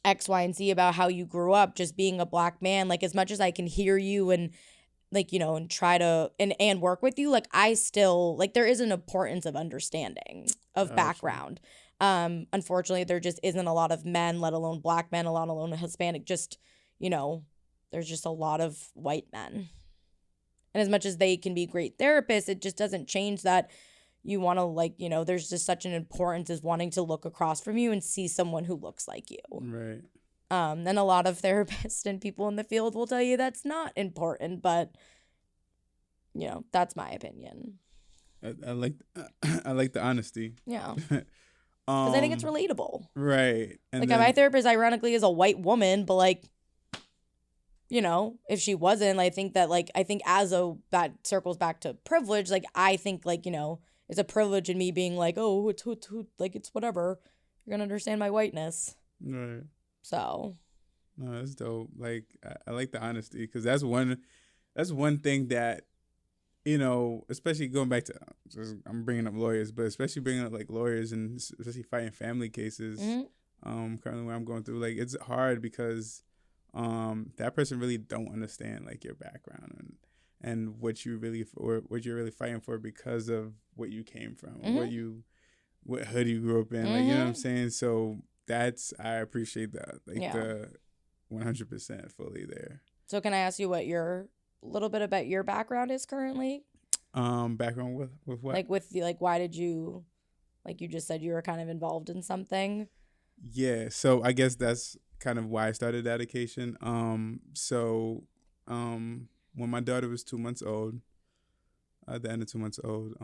X, Y, and Z about how you grew up just being a Black man, like as much as I can hear you and like, and try to and work with you, like I still like there is an importance of understanding of background. Unfortunately, there just isn't a lot of men, let alone Black men, let alone Hispanic, just, there's just a lot of white men. And as much as they can be great therapists, it just doesn't change that you want to like, there's just such an importance as wanting to look across from you and see someone who looks like you. Right. And a lot of therapists and people in the field will tell you that's not important, but that's my opinion. I like the honesty. Yeah. Because I think it's relatable. Right. And like my therapist ironically is a white woman, but like, if she wasn't, I think as that circles back to privilege, like I think like, it's a privilege in me being like, oh, it's like it's whatever. You're gonna understand my whiteness. Right. So. No, that's dope. Like I like the honesty, because that's one that's one thing that, especially going back to, I'm bringing up lawyers, but especially bringing up like lawyers and especially fighting family cases. Mm-hmm. Currently what I'm going through, like it's hard because, that person really don't understand like your background and what you really or what you're really fighting for because of what you came from, Mm-hmm. what hood you grew up in, like you know what I'm Mm-hmm. saying. So I appreciate that, like Yeah. the 100% fully there. So can I ask you what your little bit about your background is currently? Background with what? Like with the, like why did you, like you just said you were kind of involved in something. Yeah, so I guess that's kind of why I started dedication. When my daughter was 2 months old, at the end of 2 months old,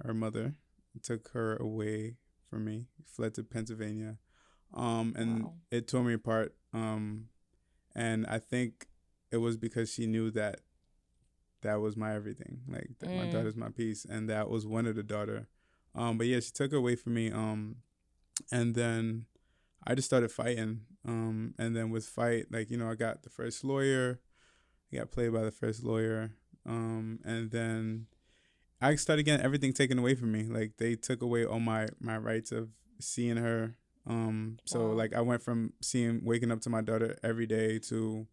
her mother took her away from me, fled to Pennsylvania, and Wow. it tore me apart. And I think it was because she knew that that was my everything, like that my Mm. daughter's my peace, and that was one of the daughter. But yeah, she took her away from me. And then I just started fighting. And then with fight, like I got the first lawyer. I got played by the first lawyer. And then I started getting everything taken away from me. Like they took away all my rights of seeing her. So Wow. like I went from waking up to my daughter every day to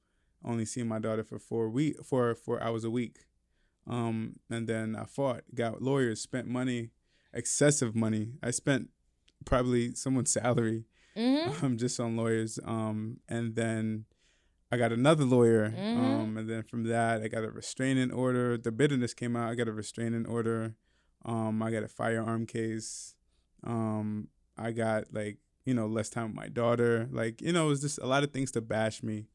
only seeing my daughter for 4 hours a week. And then I fought, got lawyers, spent money, excessive money. I spent probably someone's salary, Mm-hmm. just on lawyers. And then I got another lawyer. Mm-hmm. And then from that, I got a restraining order. The bitterness came out. I got a restraining order. I got a firearm case. I got like, less time with my daughter. Like, it was just a lot of things to bash me.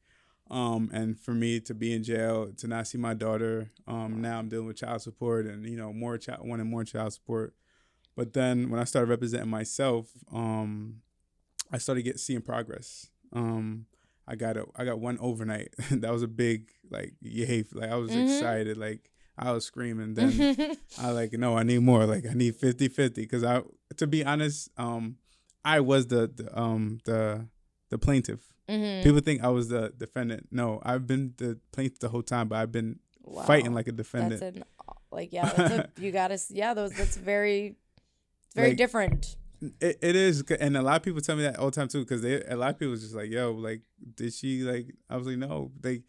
And for me to be in jail, to not see my daughter. Now I'm dealing with child support and, wanting more child support. But then when I started representing myself, I started seeing progress. I got one overnight. That was a big like yay. Like I was Mm-hmm. excited. Like I was screaming. Then I like no, I need more. Like I need 50-50 because to be honest, I was the plaintiff. Mm-hmm. People think I was the defendant. No, I've been the plaintiff the whole time, but I've been fighting Wow. like a That's defendant. an, like, yeah, that's a, you gotta, yeah, those, that's very, it's very Like different. it is, and a lot of people tell me that all the time too, because a lot of people was just like, "Yo, like, did she like?" I was like, "No, like,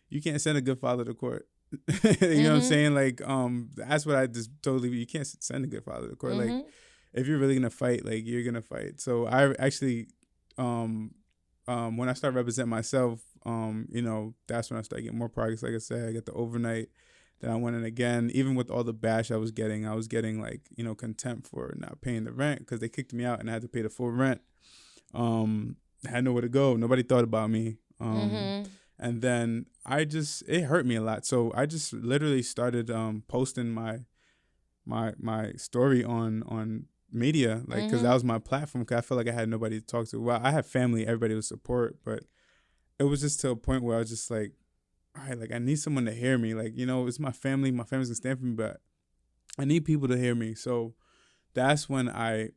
you can't send a good father to court." You know what I'm Mm-hmm. saying? Like, that's what I just totally. You can't send a good father to court. Like, Mm-hmm. if you're really gonna fight, like, you're gonna fight. So I actually, um, when I started representing myself, that's when I started getting more progress. Like I said, I got the overnight. Then I went in again. Even with all the bash I was getting like contempt for not paying the rent because they kicked me out and I had to pay the full rent. I had nowhere to go. Nobody thought about me. Mm-hmm. And then it hurt me a lot. So I just literally started posting my story on media, like because that Mm-hmm. was my platform. Cause I felt like I had nobody to talk to. Well, I had family, everybody would support, but it was just to a point where I was just like, all right, like I need someone to hear me. Like, it's my family. My family's gonna stand for me, but I need people to hear me. So that's when I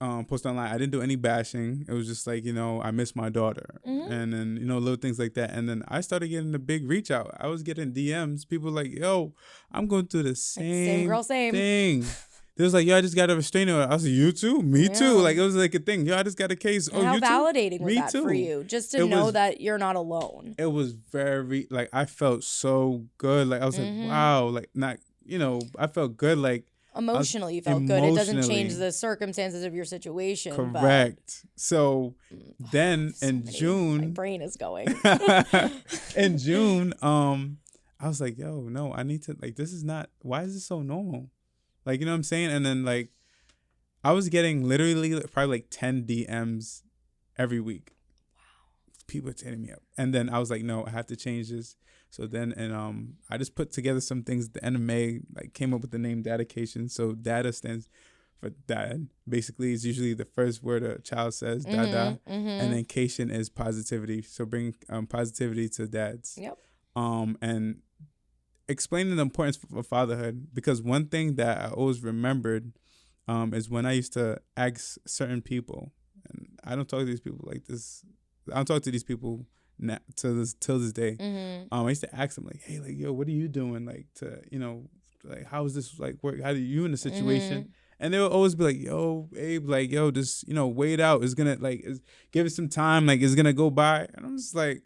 posted online. I didn't do any bashing. It was just like, I miss my daughter. Mm-hmm. And then, little things like that. And then I started getting a big reach out. I was getting DMs. People like, yo, I'm going through the Like, same same girl, same. thing. They was like, yo, I just got a restraining order. I was like, you too? Me too. Yeah. Like, it was like a thing. Yo, I just got a case. And Oh, how you too? validating was Me that for too. you? Just to It know was that you're not alone. it was very like I felt so good. Like I was like, Mm-hmm. wow, like not I felt good. Like I was Emotionally, you felt good. It doesn't change emotionally the circumstances of your situation, but correct. So then so in many. My June, brain is going. in June, I was like, yo, no, I need to like this is not why is this so normal? Like, you know what I'm saying? And then like I was getting literally probably like 10 DMs every week. People hitting me up. And then I was like, no, I have to change this. So then and I just put together some things at the end of May, like came up with the name DADAcation. So data stands for dad. Basically it's usually the first word a child says, dada. Mm-hmm. And Mm-hmm. then cation is positivity. So bring positivity to dads. Yep. And explaining the importance of fatherhood. Because one thing that I always remembered is when I used to ask certain people, and I don't talk to these people like this. I don't talk to these people till this day. Mm-hmm. I used to ask them like, hey, like, yo, what are you doing? Like, to, like, how is this like work? How do you in the situation? Mm-hmm. And they would always be like, yo, Abe, like, yo, just, wait out. It's gonna give it some time. Like, it's gonna go by. And I'm just like,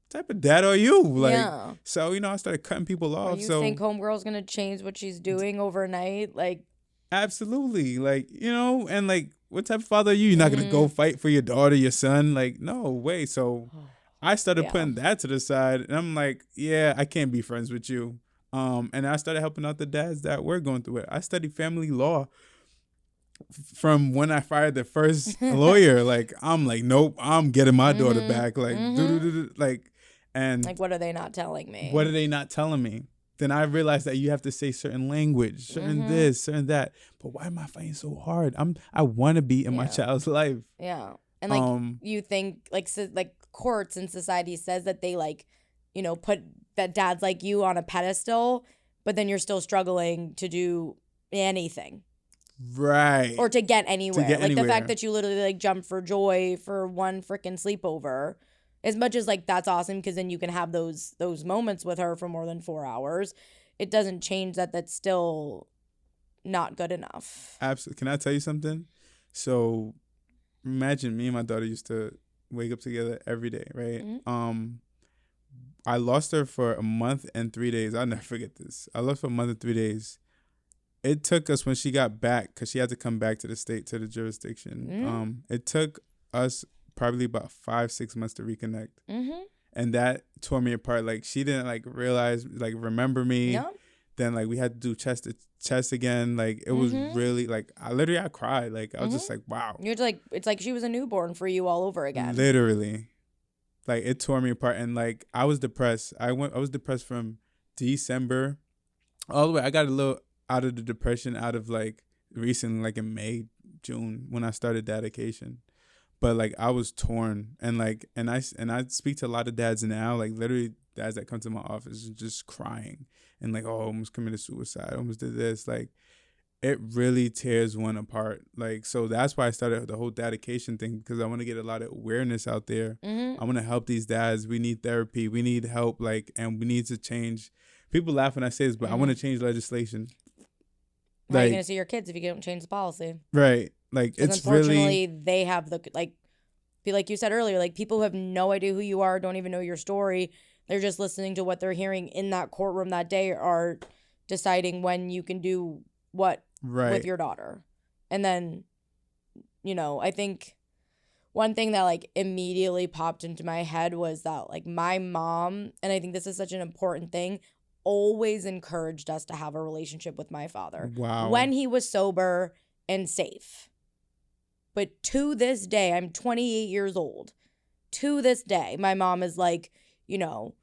what type of dad are you? Like, Yeah. so, I started cutting people Or off. you So think homegirl's gonna change what she's doing overnight? Like, absolutely. Like, and like, what type of father are you? You're not gonna go fight for your daughter, your son? Like, no way. So I started putting that to the side, and I'm like, yeah, I can't be friends with you. And I started helping out the dads that were going through it. I studied family law from when I fired the first lawyer. Like, I'm like, nope, I'm getting my daughter back. Like, like, and like, what are they not telling me? What are they not telling me? Then I realized that you have to say certain language, certain this, certain that. But why am I fighting so hard? I want to be in my child's life. Yeah. And like you think like courts and society says that they like, put that dads like you on a pedestal, but then you're still struggling to do anything. Right. Or to get anywhere. The fact that you literally like jump for joy for one freaking sleepover. As much as like that's awesome because then you can have those moments with her for more than 4 hours, it doesn't change that that's still not good enough. Absolutely. Can I tell you something? So imagine me and my daughter used to wake up together every day, right? Mm-hmm. I lost her for a month and 3 days. I'll never forget this. I lost her for a month and 3 days. It took us when she got back, because she had to come back to the state, to the jurisdiction. Mm-hmm. It took us probably about 5-6 months to reconnect. Mm-hmm. And that tore me apart. Like, she didn't like realize, like, remember me. No. Then like we had to do chest to chest again. Like, it was really like, I cried. Like, I was just like, wow. You're like, it's like she was a newborn for you all over again. Literally. Like, it tore me apart. And like, I was depressed. I was depressed from December all the way. I got a little out of the depression out of like recently, like in May, June, when I started DADAcation. But like, I was torn, and like, and I speak to a lot of dads now, like literally dads that come to my office just crying and like, oh, I almost committed suicide, almost did this. Like, it really tears one apart. Like, so that's why I started the whole DADAcation thing, because I want to get a lot of awareness out there. I want to help these dads. We need therapy. We need help. Like, and we need to change. People laugh when I say this, but I want to change legislation. How are you going to see your kids if you don't change the policy? Right. Like, it's unfortunately, really, they have the, like you said earlier, like, people who have no idea who you are, don't even know your story. They're just listening to what they're hearing in that courtroom that day, are deciding when you can do what with your daughter. And then, I think one thing that like immediately popped into my head was that like my mom, and I think this is such an important thing, always encouraged us to have a relationship with my father. Wow. When he was sober and safe. But to this day, I'm 28 years old. To this day, my mom is like, of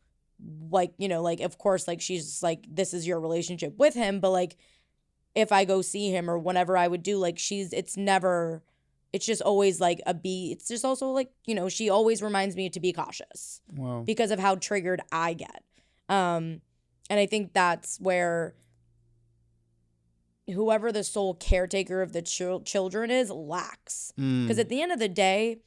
course, like, she's like, this is your relationship with him. But like, if I go see him or whenever I would do, like, it's just always like it's just also like, she always reminds me to be cautious. Wow. Because of how triggered I get. And I think that's where whoever the sole caretaker of the children is lacks. Because at the end of the day,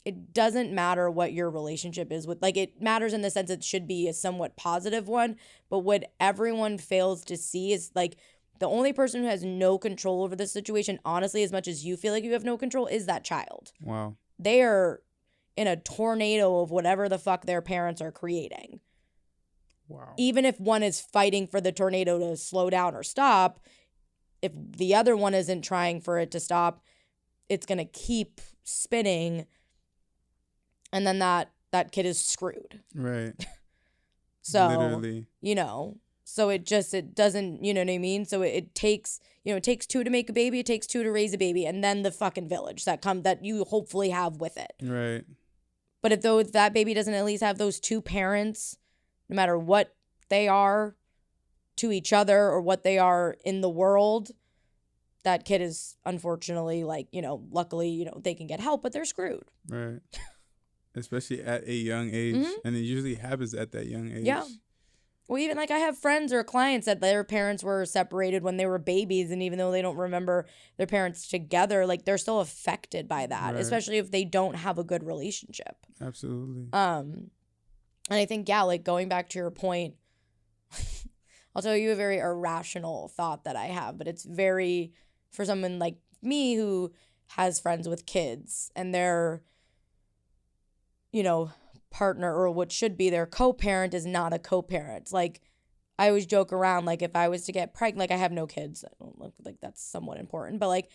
it doesn't matter what your relationship is with. Like, it matters in the sense it should be a somewhat positive one. But what everyone fails to see is, like, the only person who has no control over the situation, honestly, as much as you feel like you have no control, is that child. Wow. They are in a tornado of whatever the fuck their parents are creating. Wow. Even if one is fighting for the tornado to slow down or stop, if the other one isn't trying for it to stop, it's going to keep spinning. And then that kid is screwed. Right. So, literally. So it doesn't, you know what I mean? So it takes, it takes two to make a baby. It takes two to raise a baby. And then the fucking village that you hopefully have with it. Right. But if that baby doesn't at least have those two parents, no matter what they are to each other or what they are in the world, that kid is unfortunately, like, luckily, they can get help, but they're screwed. Right. Especially at a young age. Mm-hmm. And it usually happens at that young age. Yeah. Well, even like I have friends or clients that their parents were separated when they were babies, and even though they don't remember their parents together, like, they're still affected by that, right. Especially if they don't have a good relationship. Absolutely. And I think, yeah, like going back to your point, I'll tell you a very irrational thought that I have, but it's very, for someone like me who has friends with kids and their, partner or what should be their co-parent is not a co-parent. Like, I always joke around, like, if I was to get pregnant, like, I have no kids. I don't look like that's somewhat important, but like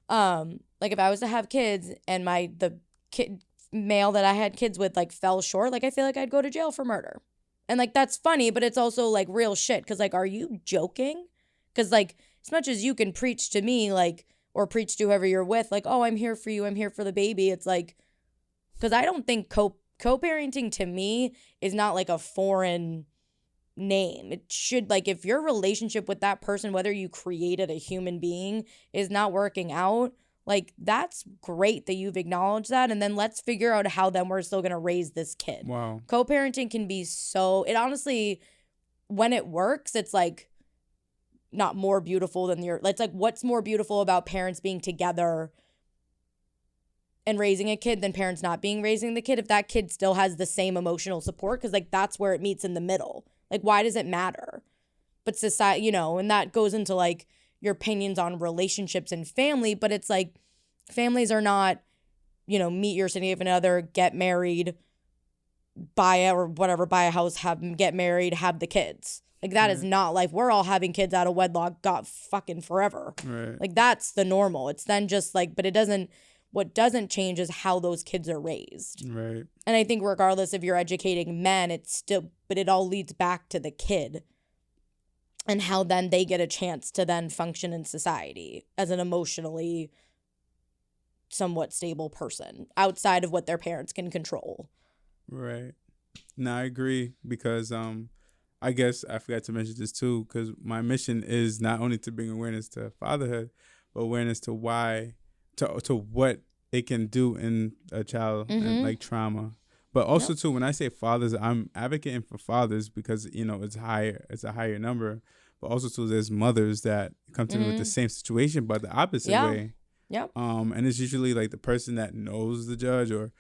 if I was to have kids and the kid male that I had kids with like fell short, like I feel like I'd go to jail for murder. And like that's funny, but it's also like real shit, cuz like are you joking? Cuz like as much as you can preach to me like or preach to whoever you're with like, "Oh, I'm here for you. I'm here for the baby." It's like cuz I don't think co-parenting to me is not like a foreign name. It should, like, if your relationship with that person, whether you created a human being, is not working out, like, that's great that you've acknowledged that. And then let's figure out how then we're still going to raise this kid. Wow. Co-parenting can be it honestly, when it works, it's like not more beautiful than it's like, what's more beautiful about parents being together and raising a kid than parents not raising the kid if that kid still has the same emotional support? Because like that's where it meets in the middle. Like, why does it matter? But society, and that goes into like your opinions on relationships and family, but it's like families are not, meet your significant other, get married, buy a house, get married, have the kids. Like, that is not life. We're all having kids out of wedlock, got fucking forever. Right. Like, that's the normal. It's then just like, but what doesn't change is how those kids are raised. Right. And I think regardless if you're educating men, but it all leads back to the kid and how then they get a chance to then function in society as an emotionally somewhat stable person outside of what their parents can control. Right. No, I agree because I guess I forgot to mention this too, because my mission is not only to bring awareness to fatherhood, but awareness to to what it can do in a child and like trauma. But also too, when I say fathers, I'm advocating for fathers because it's a higher number. But also too, there's mothers that come to me with the same situation, but the opposite way. Yeah. And it's usually like the person that knows the judge or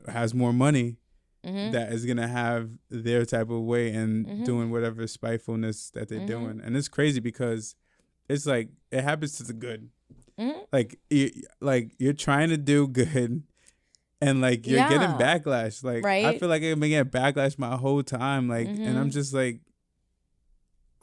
has more money that is gonna have their type of way and doing whatever spitefulness that they're doing. And it's crazy because it's like it happens to the good. Like you're trying to do good and like you're getting backlash. Like I feel like I've been getting backlash my whole time. Like and I'm just like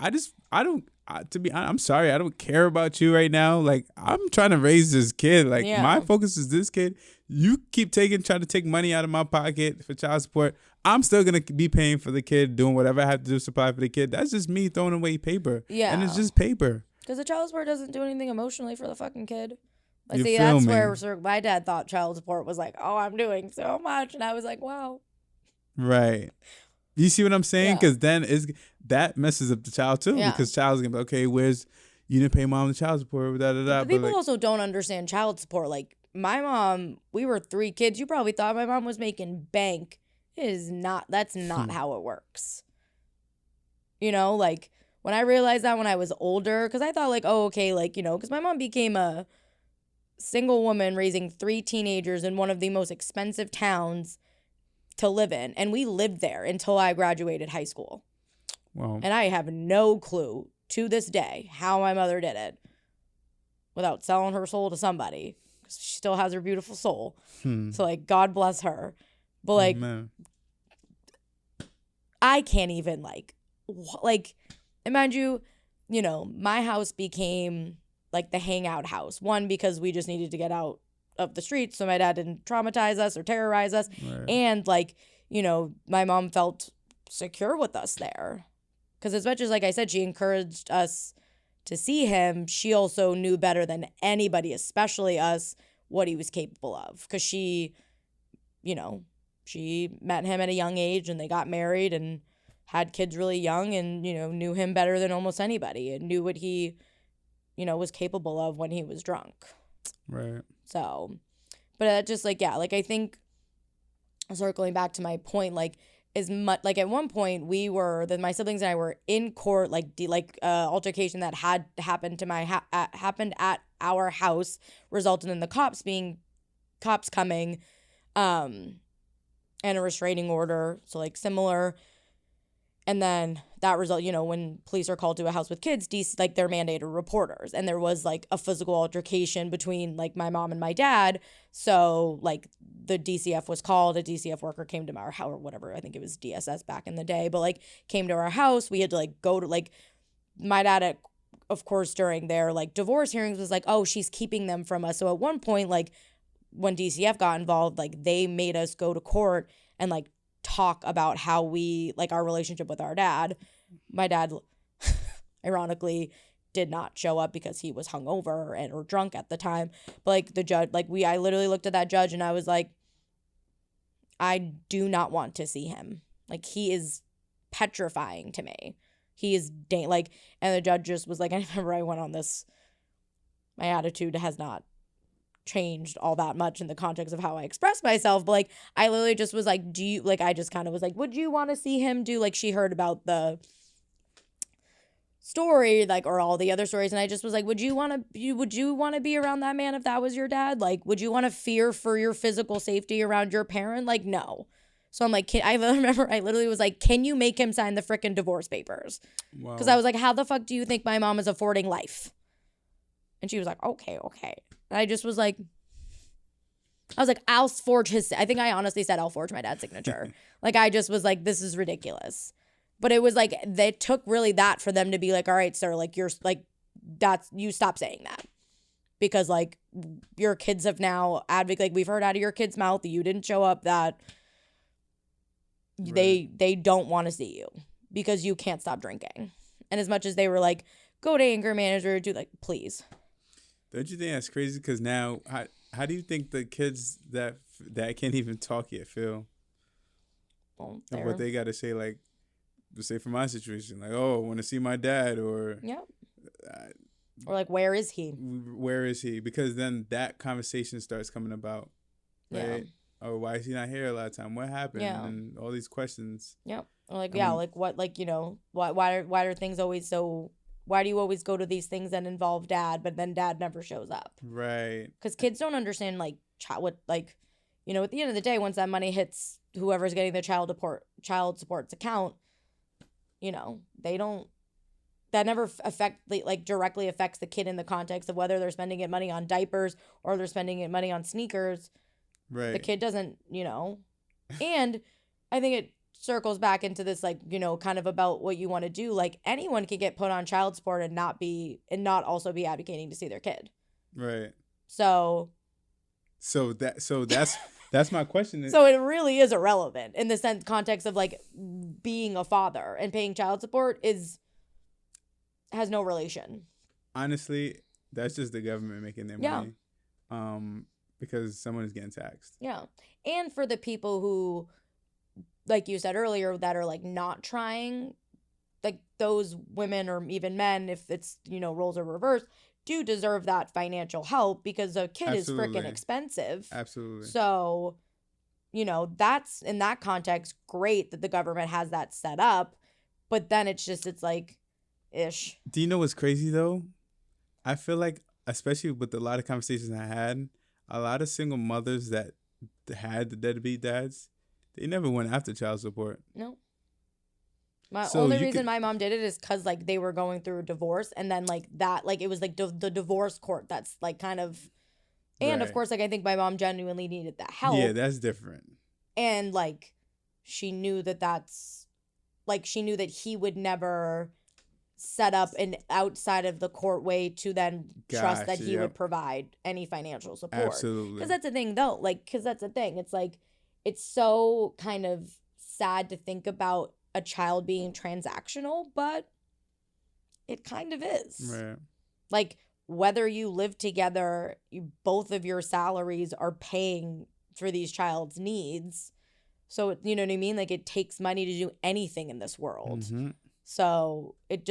to be honest, I'm sorry, I don't care about you right now. Like I'm trying to raise this kid. Like my focus is this kid. You keep trying to take money out of my pocket for child support. I'm still gonna be paying for the kid, doing whatever I have to do to supply for the kid. That's just me throwing away paper. Yeah. And it's just paper. Because the child support doesn't do anything emotionally for the fucking kid. That's where my dad thought child support was like, oh, I'm doing so much. And I was like, wow. Right. You see what I'm saying? Because then that messes up the child too. Yeah. Because child's going to be, okay, you didn't pay mom the child support, da-da-da. But people also don't understand child support. Like, my mom, we were 3 kids. You probably thought my mom was making bank. That's not how it works. Like, when I realized that when I was older, because I thought like, oh, okay, like, because my mom became a single woman raising 3 teenagers in one of the most expensive towns to live in. And we lived there until I graduated high school. Wow. And I have no clue to this day how my mother did it without selling her soul to somebody. Because she still has her beautiful soul. So like, God bless her. But like, I can't even like, imagine my house became like the hangout house. One, because we just needed to get out of the streets so my dad didn't traumatize us or terrorize us. Right. And like, my mom felt secure with us there. Because as much as, like I said, she encouraged us to see him, she also knew better than anybody, especially us, what he was capable of. Because she met him at a young age and they got married and had kids really young and, knew him better than almost anybody and knew what he, was capable of when he was drunk. Right. So, but just like, yeah, like I think circling back to my point, like as much, like at one point my siblings and I were in court, altercation that had happened to happened at our house resulted in the cops coming, and a restraining order. So like similar. And then that result, when police are called to a house with kids, DC, like they're mandated reporters. And there was like a physical altercation between like my mom and my dad. So like the DCF was called, a DCF worker came to our house or whatever. I think it was DSS back in the day, but like came to our house. We had to like go to like my dad, of course, during their like divorce hearings was like, oh, she's keeping them from us. So at one point, like when DCF got involved, like they made us go to court and like talk about how we like our relationship with our dad. My dad ironically did not show up because he was hungover and or drunk at the time. But like the judge, like I literally looked at that judge and I was like, I do not want to see him. Like he is petrifying to me. He is and the judge just was like, I remember I went on this, my attitude has not changed all that much in the context of how I express myself, but like I literally just was like, do you like I just kind of was like, would you want to see him do like she heard about the story like or all the other stories, and I just was like, would you want to be around that man if that was your dad? Like would you want to fear for your physical safety around your parent? Like no. So I'm like, I remember I literally was like, can you make him sign the frickin' divorce papers? Because I was like, how the fuck do you think my mom is affording life? And she was like, okay. And I just was like, I'll forge I think I honestly said I'll forge my dad's signature. Like, I just was like, this is ridiculous. But it was like, they took really that for them to be like, all right, sir, like, you're like, you stop saying that. Because like, your kids have now like, we've heard out of your kid's mouth that you didn't show up, that they don't want to see you because you can't stop drinking. And as much as they were like, go to anger management, do like, please. Don't you think that's crazy? Because now, how do you think the kids that can't even talk yet feel? Well, of what they got to say, like, say for my situation, like, oh, I want to see my dad, or or like, where is he? Where is he? Because then that conversation starts coming about, right? Yeah. Oh, why is he not here a lot of time? What happened? Yeah. And all these questions. Yeah. Or like, like what, like, why are things always so... Why do you always go to these things that involve dad, but then dad never shows up? Right. Because kids don't understand, like, at the end of the day, once that money hits whoever's getting the child support's account, they don't, that never directly affects the kid in the context of whether they're spending it money on diapers or they're spending it money on sneakers. Right. The kid doesn't, and I think it circles back into this, like, kind of about what you want to do. Like, anyone can get put on child support and not also be advocating to see their kid. Right. So that's my question. So it really is irrelevant in the context of like being a father, and paying child support has no relation. Honestly, that's just the government making their money. Because someone is getting taxed. Yeah. And for the people who, like you said earlier, that are like not trying, like those women or even men, if it's, roles are reversed, do deserve that financial help, because a kid Absolutely. Is freaking expensive. Absolutely. So, that's, in that context, great that the government has that set up, but then it's like, ish. Do you know what's crazy though? I feel like, especially with a lot of conversations I had, a lot of single mothers that had the deadbeat dads, they never went after child support. No. My only reason my mom did it is because, like, they were going through a divorce, and then, like, that, like, it was, like, the divorce court that's, like, kind of... And, of course, like, I think my mom genuinely needed that help. Yeah, that's different. And, like, she knew that's... Like, she knew that he would never set up an outside of the court way to then trust that he would provide any financial support. Absolutely. Because that's the thing, though. Like, because that's the thing. It's, like, it's so kind of sad to think about a child being transactional, but it kind of is. Right. Like, whether you live together, both of your salaries are paying for these child's needs. So, you know what I mean? Like, it takes money to do anything in this world. Mm-hmm. So it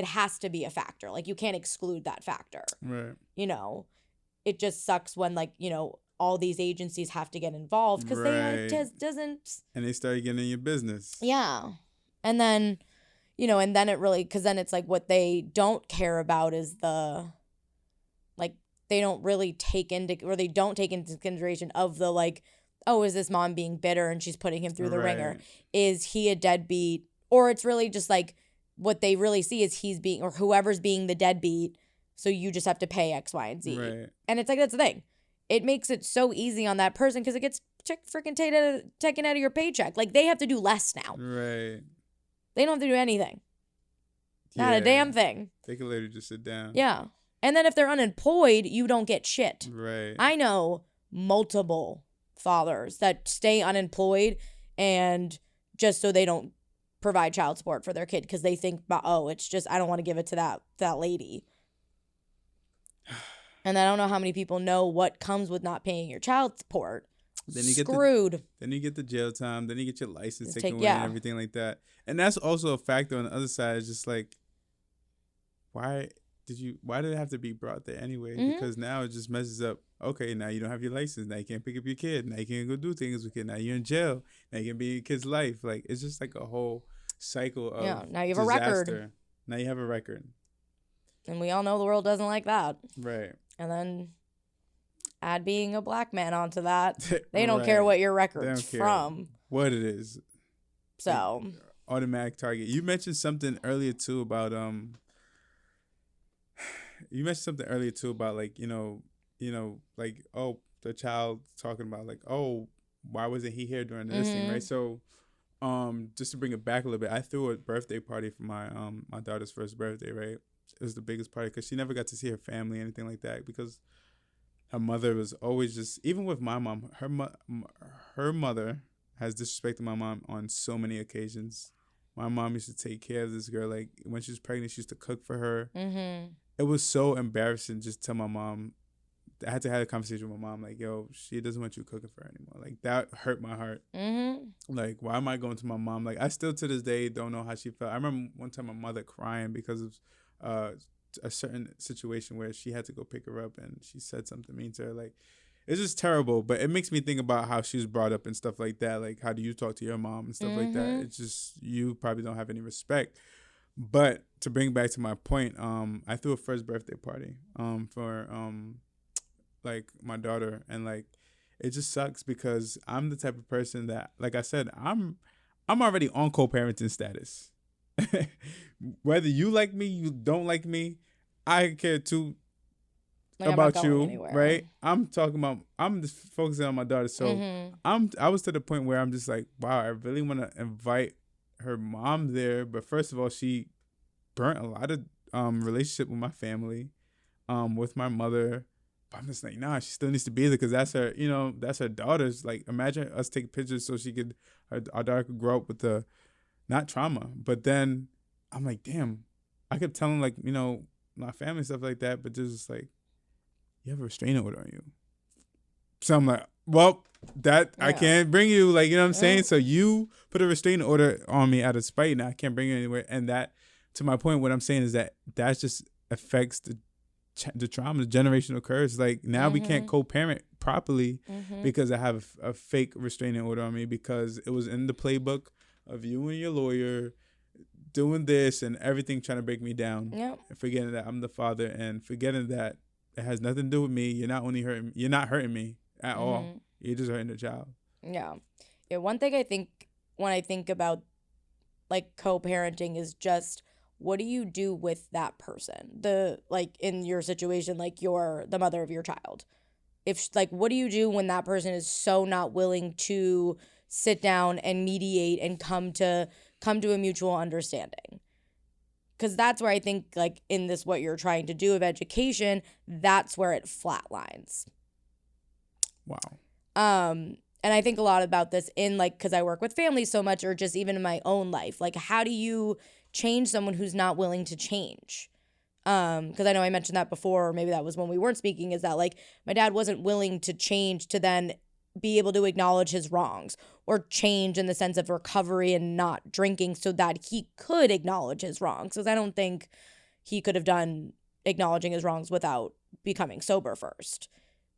has to be a factor. Like, you can't exclude that factor. Right. It just sucks when, like, all these agencies have to get involved, because they just doesn't. And they start getting in your business. Yeah. And then, and then it really, because then it's like what they don't care about is they don't take into consideration of the, like, oh, is this mom being bitter and she's putting him through the ringer? Right. Is he a deadbeat? Or it's really just like what they really see is he's being, or whoever's being the deadbeat, so you just have to pay X, Y, and Z. Right. And it's like, that's the thing. It makes it so easy on that person because it gets freaking taken out of your paycheck. Like, they have to do less now. Right. They don't have to do anything. Not a damn thing. They can literally just sit down. Yeah. And then if they're unemployed, you don't get shit. Right. I know multiple fathers that stay unemployed and just so they don't provide child support for their kid because they think, oh, it's just, I don't want to give it to that lady. And I don't know how many people know what comes with not paying your child support. Then you Screwed. Then you get the jail time. Then you get your license taken away yeah. and everything like that. And that's also a factor on the other side. It's just like, why did it have to be brought there anyway? Mm-hmm. Because now it just messes up. Okay, now you don't have your license. Now you can't pick up your kid. Now you can't go do things with your kid. Now you're in jail. Now you can be your kid's life. Like, it's just like a whole cycle of now you have disaster. a record. Now you have a record. And we all know the world doesn't like that. Right. And then add being a black man onto that. They don't care what your record's from. What it is. So. Automatic target. You mentioned something earlier too about like, like, oh, the child talking about like, oh, why wasn't he here during this thing, right? So just to bring it back a little bit, I threw a birthday party for my my daughter's first birthday, right? It was the biggest party because she never got to see her family, anything like that, because her mother was always just, even with my mom, her mother has disrespected my mom on so many occasions. My mom used to take care of this girl. Like, when she was pregnant, she used to cook for her. Mm-hmm. It was so embarrassing just to tell my mom. I had to have a conversation with my mom, like, yo, she doesn't want you cooking for her anymore. Like, that hurt my heart. Mm-hmm. Like, why am I going to my mom? Like, I still to this day don't know how she felt. I remember one time my mother crying because of a certain situation where she had to go pick her up and she said something mean to her. Like, it's just terrible, but it makes me think about how she was brought up and stuff like that. Like, how do you talk to your mom and stuff like that? It's just, you probably don't have any respect. But to bring back to my point, I threw a first birthday party for like my daughter, and like, it just sucks because I'm the type of person that, like I said, I'm already on co-parenting status. Whether you like me, you don't like me, I care too about you, anywhere. Right? I'm just focusing on my daughter. So I was to the point where I'm just like, wow, I really want to invite her mom there, but first of all, she burnt a lot of relationship with my family, with my mother. But I'm just like, nah, she still needs to be there because that's her, that's her daughter's. Like, imagine us taking pictures so our daughter could grow up with the, not trauma. But then I'm like, damn, I kept telling, like, my family and stuff like that, but just like, you have a restraining order on you. So I'm like, well, I can't bring you, like, you know what I'm saying? So you put a restraining order on me out of spite, and I can't bring you anywhere. And that, to my point, what I'm saying is that just affects the trauma, the generational curse. Like, now we can't co-parent properly because I have a fake restraining order on me because it was in the playbook of you and your lawyer doing this and everything, trying to break me down. Yep. Forgetting that I'm the father, and forgetting that it has nothing to do with me. You're not hurting me at all. You're just hurting the child. Yeah. One thing I think when I think about like co-parenting is just, what do you do with that person? Like, in your situation, like, you're the mother of your child. What do you do when that person is so not willing to sit down and mediate and come to a mutual understanding? Because that's where I think, like, in this, what you're trying to do of education, that's where it flatlines. Wow. And I think a lot about this in, like, because I work with families so much, or just even in my own life. Like, how do you change someone who's not willing to change? Because I know I mentioned that before, or maybe that was when we weren't speaking, is that, like, my dad wasn't willing to change to then be able to acknowledge his wrongs, or change in the sense of recovery and not drinking so that he could acknowledge his wrongs. Because I don't think he could have done acknowledging his wrongs without becoming sober first.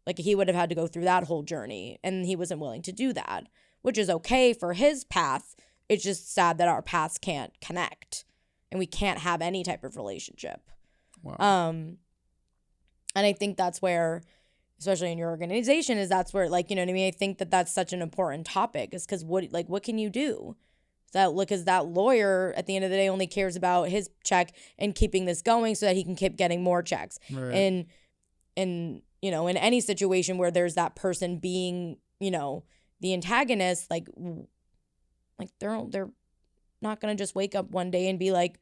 Like, he would have had to go through that whole journey, and he wasn't willing to do that, which is okay for his path. It's just sad that our paths can't connect, and we can't have any type of relationship. Wow. And I think that's where especially in your organization, is that's where, like, you know what I mean? I think that that's such an important topic, is because what can you do? Because that lawyer at the end of the day only cares about his check and keeping this going so that he can keep getting more checks. Right. And you know, in any situation where there's that person being, you know, the antagonist, like they're not gonna just wake up one day and be like,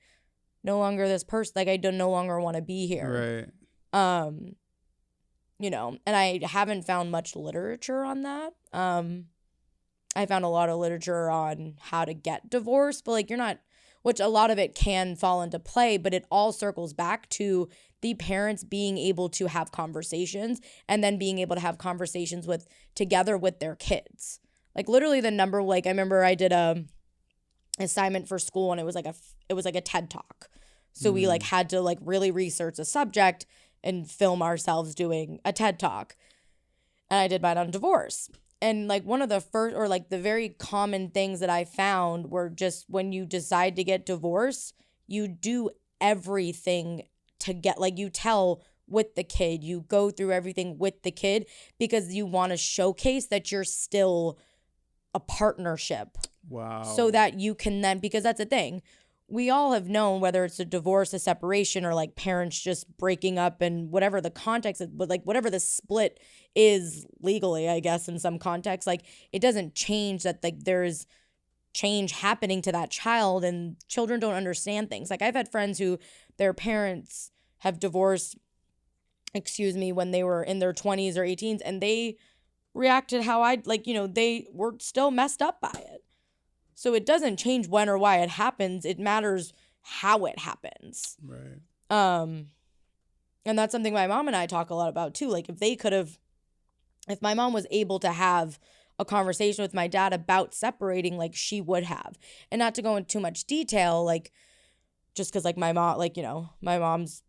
no longer this person, like I don't no longer want to be here. Right. You know, and I haven't found much literature on that. I found a lot of literature on how to get divorced, but like you're not, which a lot of it can fall into play, but it all circles back to the parents being able to have conversations and then being able to have conversations together with their kids. Like literally the number, like I remember I did a assignment for school and it was like a TED Talk. So we like had to like really research a subject and film ourselves doing a TED Talk. And I did mine on divorce. And like one of the first, or like the very common things that I found were just when you decide to get divorced, you do everything to get, like you tell with the kid, you go through everything with the kid because you want to showcase that you're still a partnership. Wow. So that you can then, because that's the thing. We all have known, whether it's a divorce, a separation, or like parents just breaking up and whatever the context is, but like whatever the split is legally, I guess, in some context, like it doesn't change that like there's change happening to that child, and children don't understand things. Like I've had friends who their parents have divorced, when they were in their 20s or 18s, and they reacted how I like, you know, they were still messed up by it. So it doesn't change when or why it happens. It matters how it happens. Right. And that's something my mom and I talk a lot about too. Like if my mom was able to have a conversation with my dad about separating, like she would have. And not to go into too much detail, like just because like my mom, like, you know, my mom's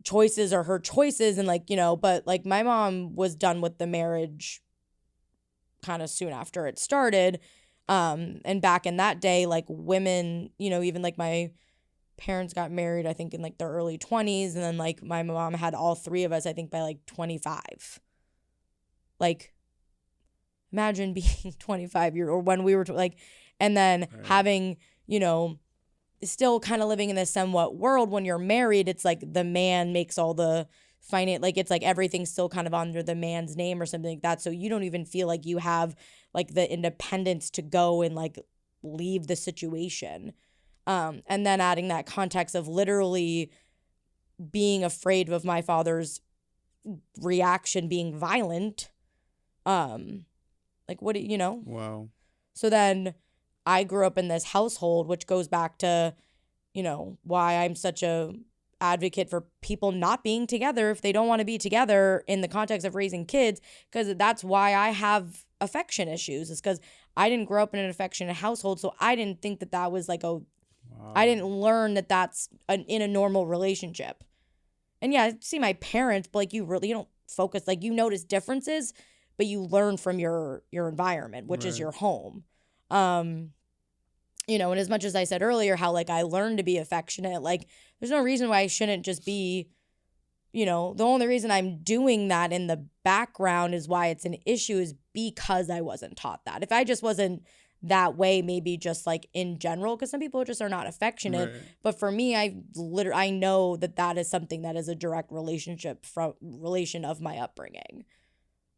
choices are her choices, and like, you know, but like my mom was done with the marriage kind of soon after it started. And back in that day, like women, you know, even like my parents got married, I think in like their early 20s. And then like my mom had all three of us, I think by like 25. Like imagine being 25 or when we were like, and then having, you know, still kind of living in this somewhat world when you're married, it's like the man makes all the finance, like it's like everything's still kind of under the man's name or something like that. So you don't even feel like you have like the independence to go and like leave the situation. And then adding that context of literally being afraid of my father's reaction being violent. Like what do you know? Wow. So then I grew up in this household, which goes back to, you know, why I'm such a advocate for people not being together if they don't want to be together in the context of raising kids, because that's why I have affection issues. It's because I didn't grow up in an affectionate household, so I didn't think that was like I didn't learn that that's in a normal relationship. And yeah, I see my parents, but like you don't focus, like you notice differences, but you learn from your environment, which is your home. You know, and as much as I said earlier how like I learned to be affectionate, like there's no reason why I shouldn't just be, you know, the only reason I'm doing that in the background is why it's an issue is because I wasn't taught that. If I just wasn't that way, maybe just like in general, because some people just are not affectionate. Right. But for me, I know that is something that is a direct relation of my upbringing.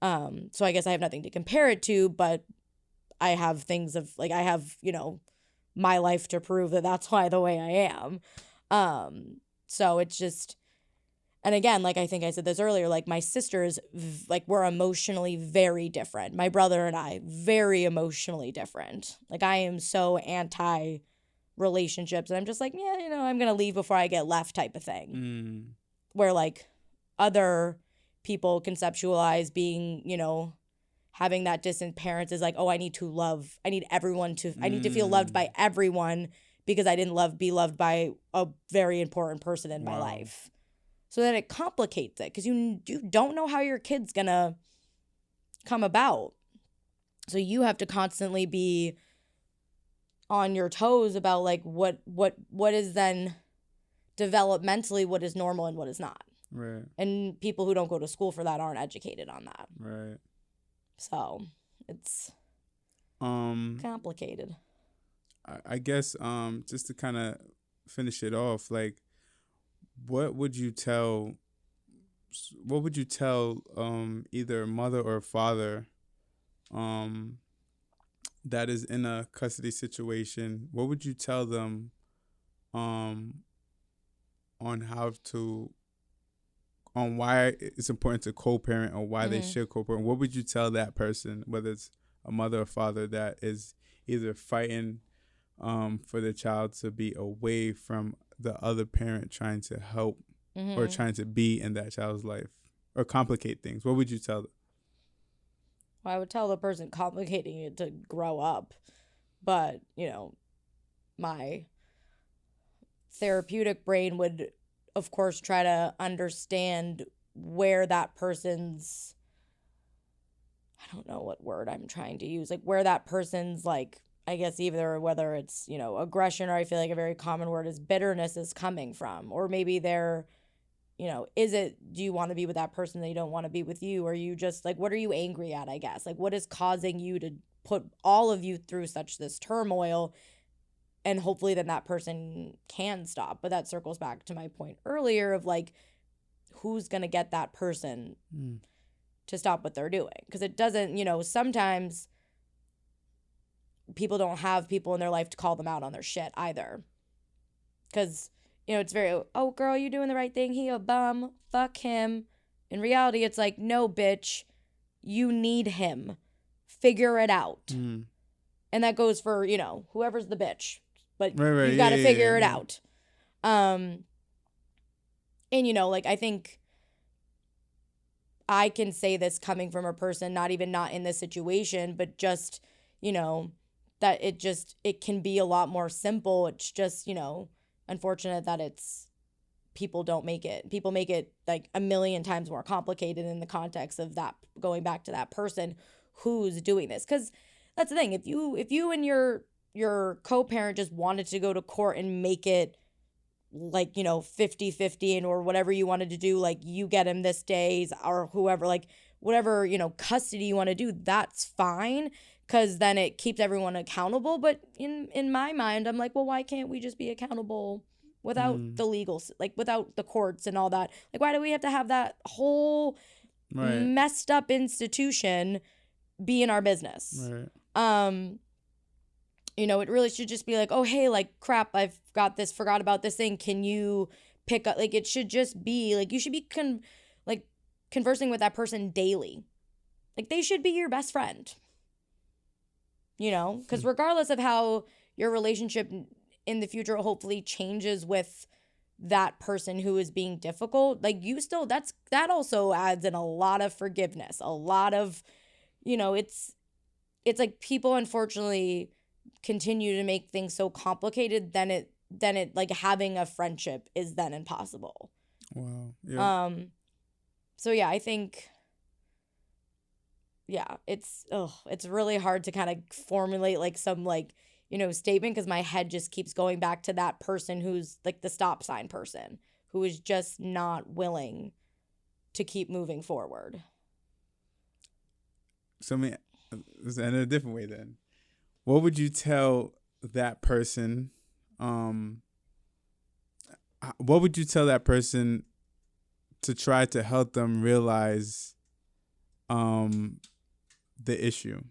So I guess I have nothing to compare it to, but I have things of like, I have, you know, my life to prove that that's why the way I am. So it's just, and again, like I think I said this earlier, like my sisters, like we're emotionally very different. My brother and I, very emotionally different. Like I am so anti relationships, and I'm just like, yeah, you know, I'm going to leave before I get left type of thing. Where like other people conceptualize being, you know, having that distant parents is like, oh, I need everyone to, I need to feel loved by everyone because I didn't be loved by a very important person in my life. So that it complicates it because you don't know how your kid's gonna come about. So you have to constantly be on your toes about like what is then developmentally what is normal and what is not. Right. And people who don't go to school for that aren't educated on that. Right. So it's complicated. I guess just to kind of finish it off, like what would you tell either a mother or a father that is in a custody situation? What would you tell them on why it's important to co-parent, or why they should co-parent? What would you tell that person, whether it's a mother or father that is either fighting for the child to be away from the other parent trying to help or trying to be in that child's life or complicate things? What would you tell them? Well, I would tell the person complicating it to grow up. But, my therapeutic brain would, of course, try to understand where that person's, I don't know what word I'm trying to use, like where that person's, like, I guess either whether it's, aggression, or I feel like a very common word is bitterness, is coming from. Or maybe they're, do you want to be with that person, they don't want to be with you? Or you just, like, what are you angry at, I guess? Like, what is causing you to put all of you through such this turmoil? And hopefully then that person can stop. But that circles back to my point earlier of, like, who's going to get that person to stop what they're doing? Because it doesn't, sometimes people don't have people in their life to call them out on their shit either. Because, it's very, oh, girl, you doing the right thing. He a bum. Fuck him. In reality, it's like, no, bitch, you need him. Figure it out. And that goes for, whoever's the bitch. But right, you've got to figure it out. And, like, I think I can say this coming from a person not in this situation, but just, that it can be a lot more simple. It's just, unfortunate that people don't make it. People make it like a million times more complicated in the context of that, going back to that person who's doing this. Because that's the thing. If you and your co-parent just wanted to go to court and make it like, 50-50 and or whatever you wanted to do, like you get him this days or whoever, like whatever, custody you want to do, that's fine. Because then it keeps everyone accountable. But in my mind, I'm like, well, why can't we just be accountable without the legal, like without the courts and all that? Like, why do we have to have that whole messed up institution be in our business? Right. It really should just be like, oh, hey, like, crap, I've got this, forgot about this thing. Can you pick up? Like, it should just be like, you should be conversing with that person daily. Like, they should be your best friend. Because regardless of how your relationship in the future hopefully changes with that person who is being difficult, like that also adds in a lot of forgiveness, a lot of, it's like people unfortunately continue to make things so complicated, then it like having a friendship is then impossible. Wow. Yeah. So yeah, I think, yeah, it's really hard to kind of formulate like some like, statement, because my head just keeps going back to that person who's like the stop sign person who is just not willing to keep moving forward. So, in a different way then, what would you tell that person? What would you tell that person to try to help them realize the issue?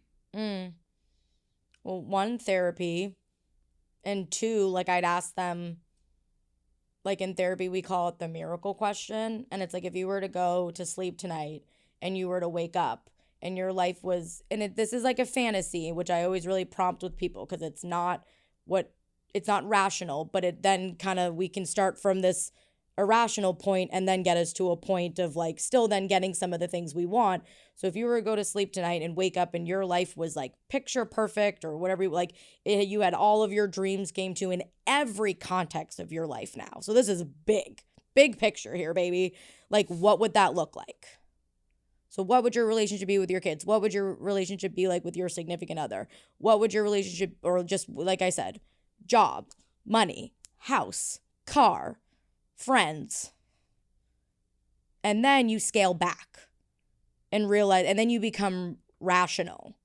Well, one, therapy, and two, like I'd ask them, like in therapy we call it the miracle question, and it's like, if you were to go to sleep tonight and you were to wake up and your life was, and this is like a fantasy, which I always really prompt with people because it's not rational, but it then kind of, we can start from this irrational point and then get us to a point of like still then getting some of the things we want. So if you were to go to sleep tonight and wake up and your life was like picture perfect or whatever, like you had all of your dreams came to in every context of your life now. So this is big picture here, baby. Like, what would that look like? So what would your relationship be with your kids? What would your relationship be like with your significant other? What would your relationship, or just like I said, job, money, house, car, friends, And then you scale back and realize, and then you become rational.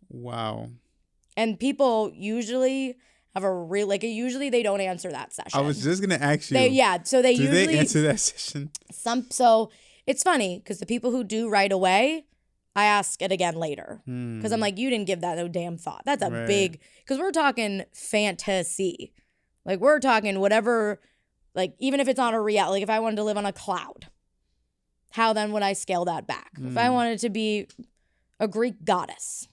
Wow. And people usually have a real, like, usually they don't answer that session. I was just going to ask you. So they do usually. they answer that session? So it's funny because the people who do right away, I ask it again later. Because I'm like, you didn't give that no damn thought. That's a big, because we're talking fantasy. Like, we're talking whatever, like, even if it's on a reality, like if I wanted to live on a cloud, how then would I scale that back? If I wanted to be a Greek goddess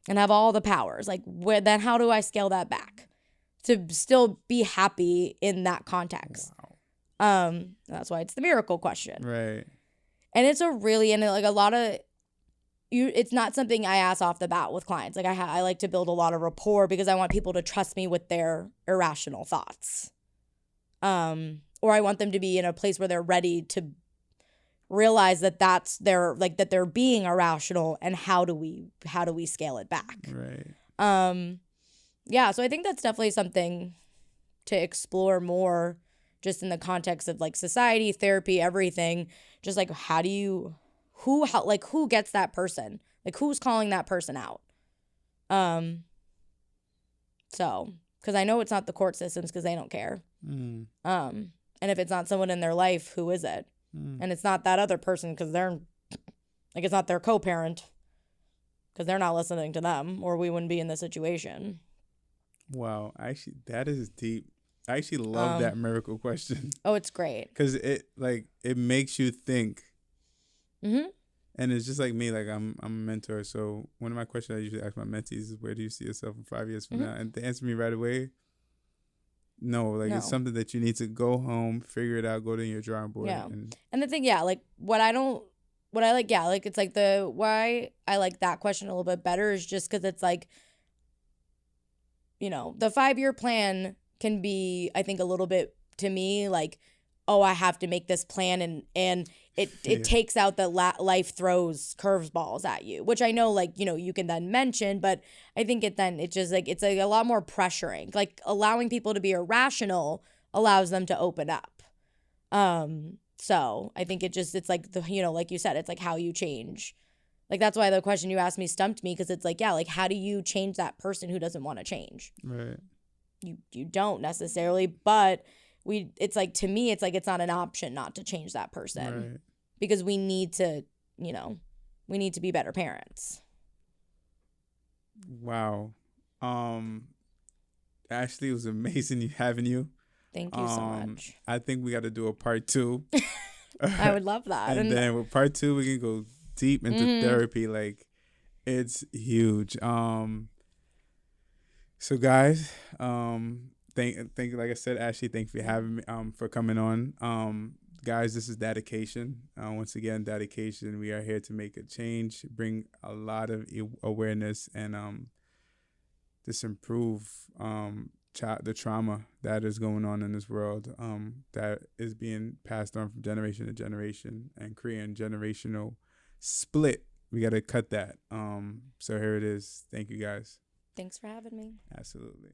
and have all the powers, like, then how do I scale that back to still be happy in that context? Wow. That's why it's the miracle question. Right. And it's like a lot of it's not something I ask off the bat with clients. Like I like to build a lot of rapport because I want people to trust me with their irrational thoughts. Or I want them to be in a place where they're ready to realize that that's their, like, that they're being irrational, and how do we scale it back? Right. Yeah, so I think that's definitely something to explore more, just in the context of like society, therapy, everything. Just like, who gets that person? Like, who's calling that person out? So, because I know it's not the court systems because they don't care. And if it's not someone in their life, who is it? And it's not that other person because they're, like, it's not their co-parent because they're not listening to them, or we wouldn't be in this situation. Wow. Actually, that is deep. I actually love that miracle question. Oh, it's great. Because it makes you think. Mm-hmm. And it's just like me, like I'm a mentor. So one of my questions I usually ask my mentees is, where do you see yourself in 5 years from now? And they answer me right away, no. It's something that you need to go home, figure it out, go to your drawing board. Yeah. And the thing, like it's like why I like that question a little bit better is just because it's like, the 5-year plan can be, I think, a little bit, to me, like, oh, I have to make this plan, and it takes out that life throws curveballs at you, which I know, like, you can then mention, but I think it's like a lot more pressuring. Like, allowing people to be irrational allows them to open up. So I think it's like like you said, it's like how you change. Like, that's why the question you asked me stumped me, because it's like, like, how do you change that person who doesn't want to change? Right. You don't necessarily, but it's like, to me, it's like, it's not an option not to change that person. Right. Because we need to, we need to be better parents. Wow. Ashley, it was amazing having you. Thank you so much. I think we got to do a part 2. I would love that. And then with part 2, we can go deep into therapy. Like, it's huge. So guys, thank you, like I said, Ashley, thank you for having me, for coming on. Guys, this is DADAcation. Once again, DADAcation. We are here to make a change, bring a lot of awareness, and just improve the trauma that is going on in this world, that is being passed on from generation to generation, and creating generational split. We got to cut that. So here it is. Thank you, guys. Thanks for having me. Absolutely.